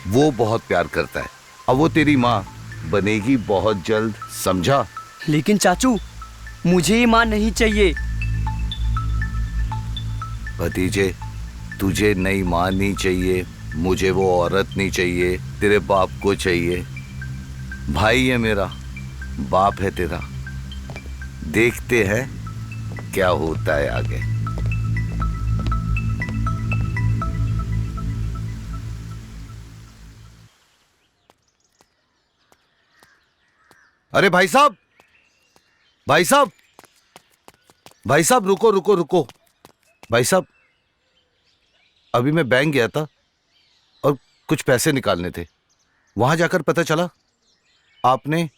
वो बहुत प्यार करता है। अब वो तेरी माँ बनेगी बहुत जल्द, समझा? लेकिन चाचू, मुझे ये माँ नहीं चाहिए। भतीजे, तुझे नई माँ नहीं चाहिए, मुझे वो औरत नहीं चाहिए, तेरे बाप को चाहिए। भाई है मेरा, बाप है तेरा। देखते हैं क्या होता है आगे। अरे भाई साहब, भाई साहब, भाई साहब, रुको रुको रुको। भाई साहब, अभी मैं बैंक गया था और कुछ पैसे निकालने थे। वहां जाकर पता चला आपने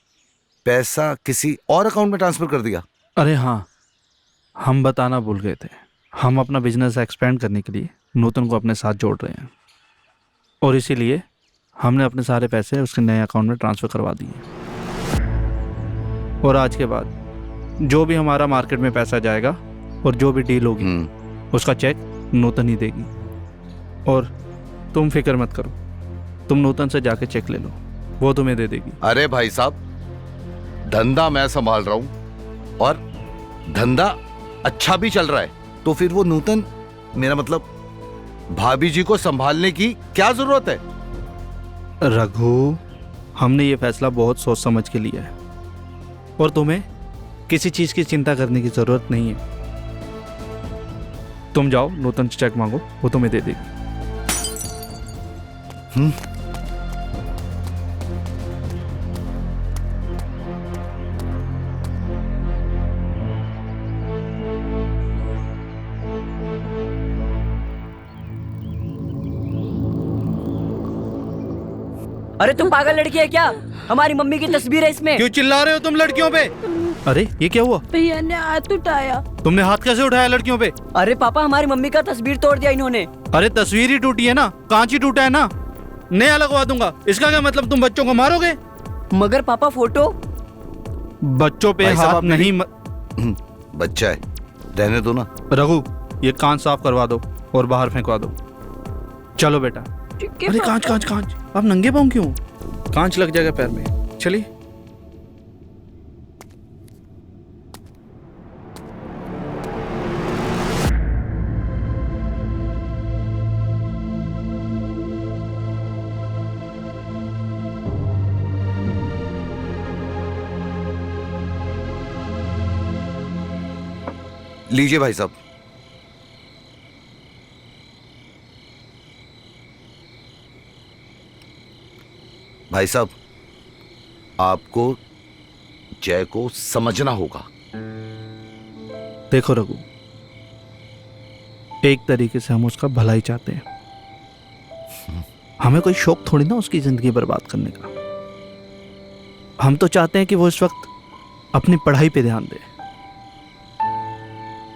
पैसा किसी और अकाउंट में ट्रांसफर कर दिया। अरे हाँ, हम बताना भूल गए थे। हम अपना बिजनेस एक्सपेंड करने के लिए नूतन को अपने साथ जोड़ रहे हैं, और इसीलिए हमने अपने सारे पैसे उसके नए अकाउंट में ट्रांसफ़र करवा दिए। और आज के बाद जो भी हमारा मार्केट में पैसा जाएगा और जो भी डील होगी उसका चेक नूतन ही देगी। और तुम फिक्र मत करो, तुम नूतन से जाके चेक ले लो, वो तुम्हें दे देगी। अरे भाई साहब, धंधा मैं संभाल रहा हूं और धंधा अच्छा भी चल रहा है, तो फिर वो नूतन, मेरा मतलब भाभी जी को संभालने की क्या जरूरत है? रघु, हमने ये फैसला बहुत सोच समझ के लिया है और तुम्हें किसी चीज की चिंता करने की जरूरत नहीं है। तुम जाओ, नूतन से चेक मांगो, वो तुम्हें दे देगी। अरे तुम पागल लड़की है क्या? हमारी मम्मी की तस्वीर है इसमें। क्यों चिल्ला रहे हो तुम लड़कियों पे? अरे ये क्या हुआ? भैया ने हाथ उठाया। तुमने हाथ कैसे उठाया लड़कियों पे? अरे पापा, हमारी मम्मी का तस्वीर तोड़ दिया इन्होंने। अरे तस्वीर ही टूटी है ना, कांच ही टूटा है ना, नया लगवा दूंगा। इसका क्या मतलब, तुम बच्चों को मारोगे? मगर पापा, फोटो बच्चों पे हाथ नहीं बच्चा है, रहने दो ना। रघु, ये कांच साफ करवा दो और बाहर फेंकवा दो। चलो बेटा। अरे कांच कांच कांच, आप नंगे पाँव क्यों? कांच लग जाएगा पैर में। चलिए। लीजिए भाई साहब। भाई साहब, आपको जय को समझना होगा। देखो रघु, एक तरीके से हम उसका भला ही चाहते हैं। हमें कोई शौक थोड़ी ना उसकी जिंदगी बर्बाद करने का। हम तो चाहते हैं कि वो इस वक्त अपनी पढ़ाई पे ध्यान दे।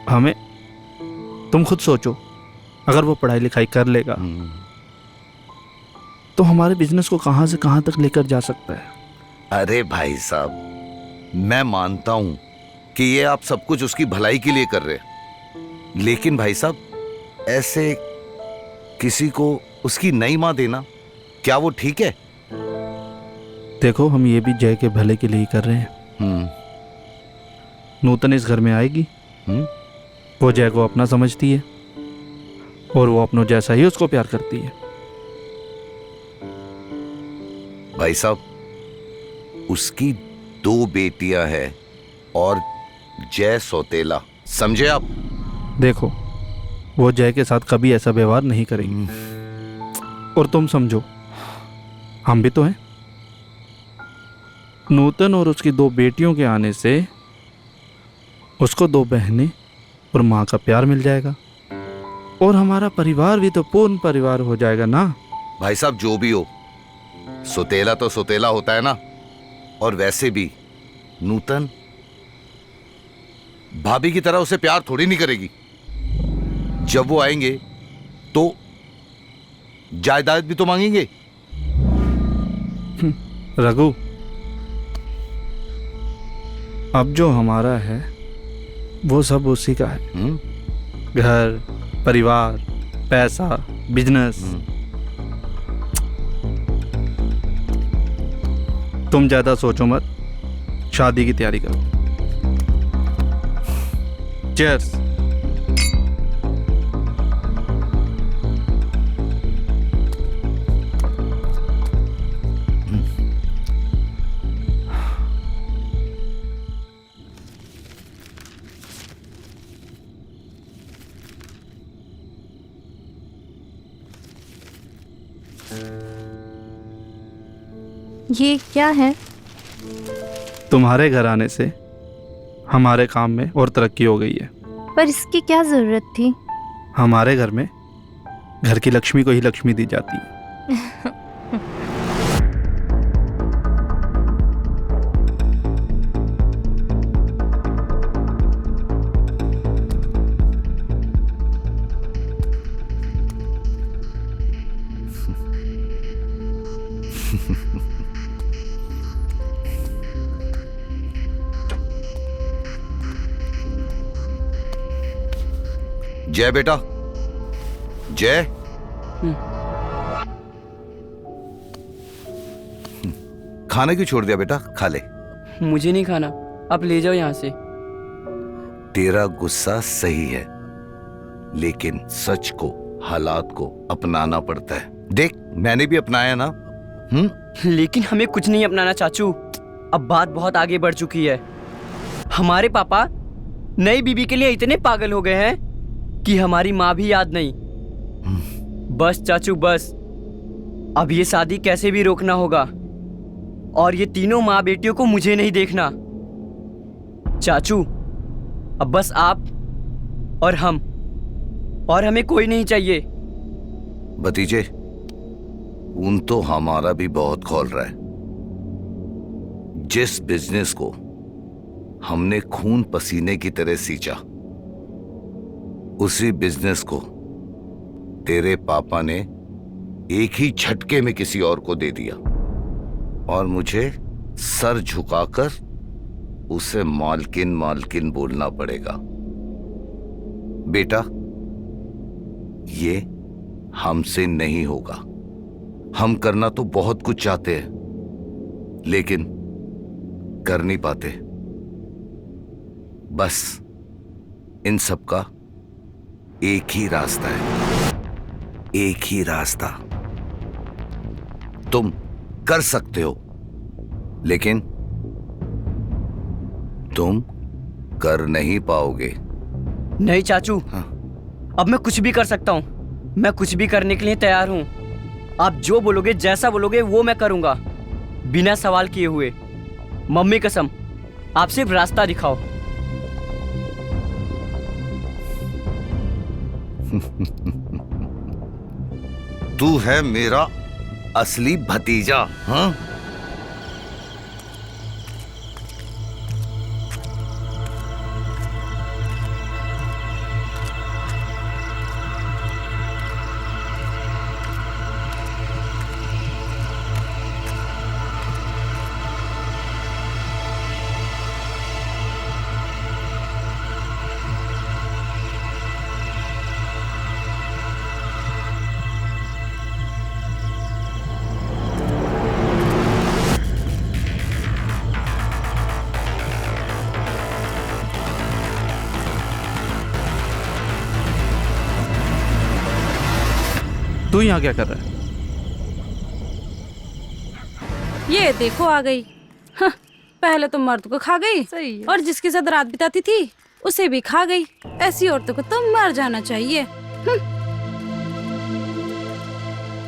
हमें, तुम खुद सोचो, अगर वो पढ़ाई लिखाई कर लेगा तो हमारे बिजनेस को कहां से कहां तक लेकर जा सकता है। अरे भाई साहब, मैं मानता हूं कि ये आप सब कुछ उसकी भलाई के लिए कर रहे हैं, लेकिन भाई साहब ऐसे किसी को उसकी नई मां देना, क्या वो ठीक है? देखो, हम ये भी जय के भले के लिए ही कर रहे हैं। नूतन इस घर में आएगी, वो जय को अपना समझती है और वो अपनों जैसा ही उसको प्यार करती है। भाई साहब, उसकी 2 बेटियां हैं और जय सौतेला, समझे आप? देखो, वो जय के साथ कभी ऐसा व्यवहार नहीं करेगी। और तुम समझो, हम भी तो हैं। नूतन और उसकी 2 बेटियों के आने से उसको 2 बहनें और माँ का प्यार मिल जाएगा और हमारा परिवार भी तो पूर्ण परिवार हो जाएगा ना। भाई साहब, जो भी हो, सौतेला तो सौतेला होता है ना। और वैसे भी नूतन भाभी की तरह उसे प्यार थोड़ी नहीं करेगी। जब वो आएंगे तो जायदाद भी तो मांगेंगे। रघु, अब जो हमारा है वो सब उसी का है। घर, परिवार, पैसा, बिजनेस। तुम ज्यादा सोचो मत, शादी की तैयारी करो। चीयर्स। ये क्या है? तुम्हारे घर आने से हमारे काम में और तरक्की हो गई है। पर इसकी क्या जरूरत थी? हमारे घर में घर की लक्ष्मी को ही लक्ष्मी दी जाती है। जय बेटा, जय। खाना क्यों छोड़ दिया बेटा? खा ले। मुझे नहीं खाना, आप ले जाओ यहाँ से। तेरा गुस्सा सही है, लेकिन सच को, हालात को अपनाना पड़ता है। देख, मैंने भी अपनाया ना। लेकिन हमें कुछ नहीं अपनाना चाचू। अब बात बहुत आगे बढ़ चुकी है। हमारे पापा नई बीबी के लिए इतने पागल हो गए हैं कि हमारी माँ भी याद नहीं। बस चाचू, बस। अब ये शादी कैसे भी रोकना होगा और ये तीनों माँ बेटियों को मुझे नहीं देखना। चाचू, अब बस आप और हम, और हमें कोई नहीं चाहिए। भतीजे, ऊन तो हमारा भी बहुत खौल रहा है। जिस बिजनेस को हमने खून पसीने की तरह सींचा, उसी बिजनेस को तेरे पापा ने एक ही झटके में किसी और को दे दिया और मुझे सर झुकाकर उसे मालकिन मालकिन बोलना पड़ेगा। बेटा, ये हमसे नहीं होगा। हम करना तो बहुत कुछ चाहते हैं, लेकिन कर नहीं पाते। बस इन सब का एक ही रास्ता है, एक ही रास्ता। तुम कर सकते हो, लेकिन तुम कर नहीं पाओगे। नहीं चाचू, अब मैं कुछ भी कर सकता हूँ। मैं कुछ भी करने के लिए तैयार हूँ। आप जो बोलोगे, जैसा बोलोगे, वो मैं करूँगा, बिना सवाल किए हुए। मम्मी कसम, आप सिर्फ रास्ता दिखाओ। तू है मेरा असली भतीजा, हाँ? तू यहाँ क्या कर रहा है? ये देखो आ गई। हाँ, पहले तो मर्द को खा गई और जिसके साथ रात बिताती थी उसे भी खा गई। ऐसी औरतों को तो मर जाना चाहिए।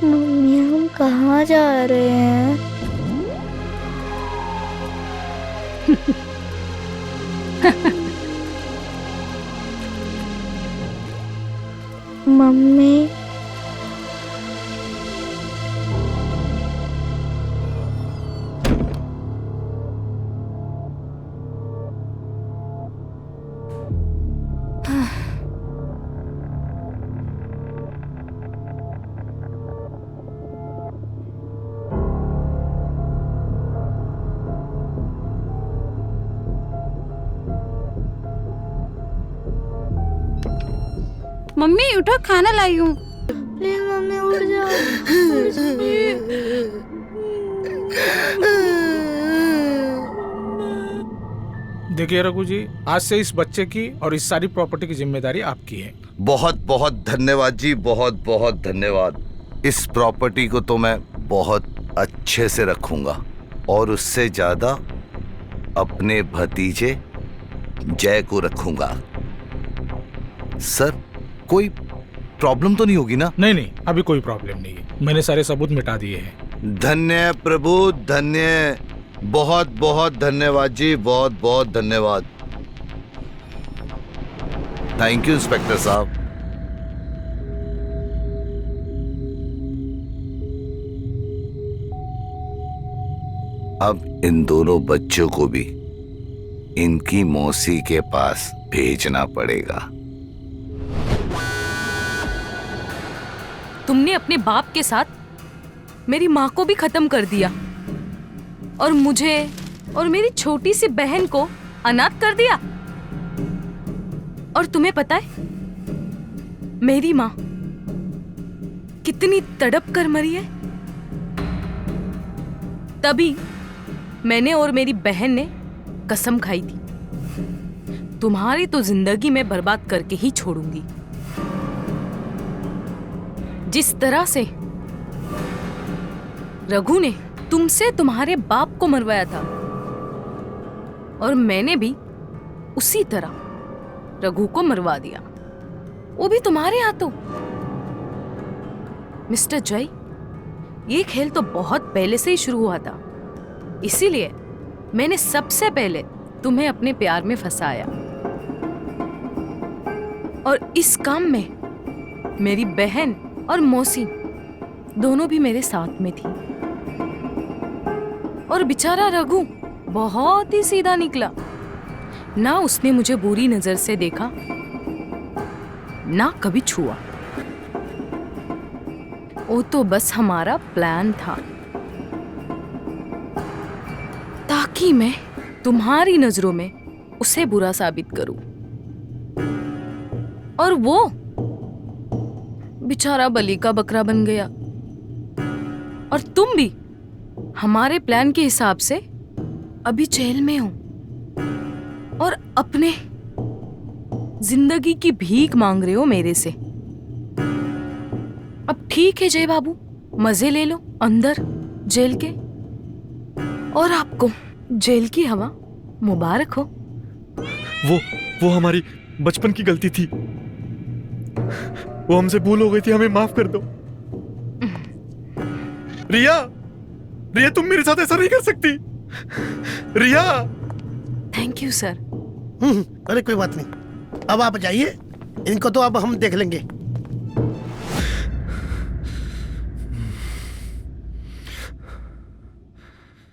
मम्मी हम कहाँ जा रहे हैं? मम्मी मम्मी उठो, खाना लाई हूँ। प्लीज मम्मी उठ जाओ। देखिए रघु जी, आज से इस बच्चे की और इस सारी प्रॉपर्टी की जिम्मेदारी आपकी है। बहुत बहुत धन्यवाद जी, बहुत बहुत धन्यवाद। इस प्रॉपर्टी को तो मैं बहुत अच्छे से रखूंगा और उससे ज्यादा अपने भतीजे जय को रखूंगा। सर, कोई प्रॉब्लम तो नहीं होगी ना? नहीं नहीं, अभी कोई प्रॉब्लम नहीं है। मैंने सारे सबूत मिटा दिए हैं। धन्य प्रभु, धन्य। बहुत बहुत धन्यवाद जी, बहुत बहुत धन्यवाद। थैंक यू इंस्पेक्टर साहब। अब इन दोनों बच्चों को भी इनकी मौसी के पास भेजना पड़ेगा। तुमने अपने बाप के साथ मेरी माँ को भी खत्म कर दिया और मुझे और मेरी छोटी सी बहन को अनाथ कर दिया। और तुम्हें पता है मेरी माँ कितनी तड़प कर मरी है? तभी मैंने और मेरी बहन ने कसम खाई थी, तुम्हारी तो जिंदगी में बर्बाद करके ही छोड़ूंगी। जिस तरह से रघु ने तुमसे तुम्हारे बाप को मरवाया था और मैंने भी उसी तरह रघु को मरवा दिया, वो भी तुम्हारे हाथों। मिस्टर जय, ये खेल तो बहुत पहले से ही शुरू हुआ था, इसीलिए मैंने सबसे पहले तुम्हें अपने प्यार में फंसाया और इस काम में मेरी बहन और मौसी दोनों भी मेरे साथ में थी। और बेचारा रघु बहुत ही सीधा निकला, ना उसने मुझे बुरी नजर से देखा, ना कभी छुआ। वो तो बस हमारा प्लान था ताकि मैं तुम्हारी नजरों में उसे बुरा साबित करूं। और वो बेचारा बलि का बकरा बन गया और तुम भी हमारे प्लान के हिसाब से अभी जेल में हो और अपने जिंदगी की भीख मांग रहे हो मेरे से। अब ठीक है जय बाबू, मजे ले लो अंदर जेल के, और आपको जेल की हवा मुबारक हो। वो हमारी बचपन की गलती थी, वो हमसे भूल हो गई थी, हमें माफ कर दो। रिया, रिया तुम मेरे साथ ऐसा नहीं कर सकती। रिया। Thank you sir. अरे कोई बात नहीं, अब आप जाइए, इनको तो अब हम देख लेंगे।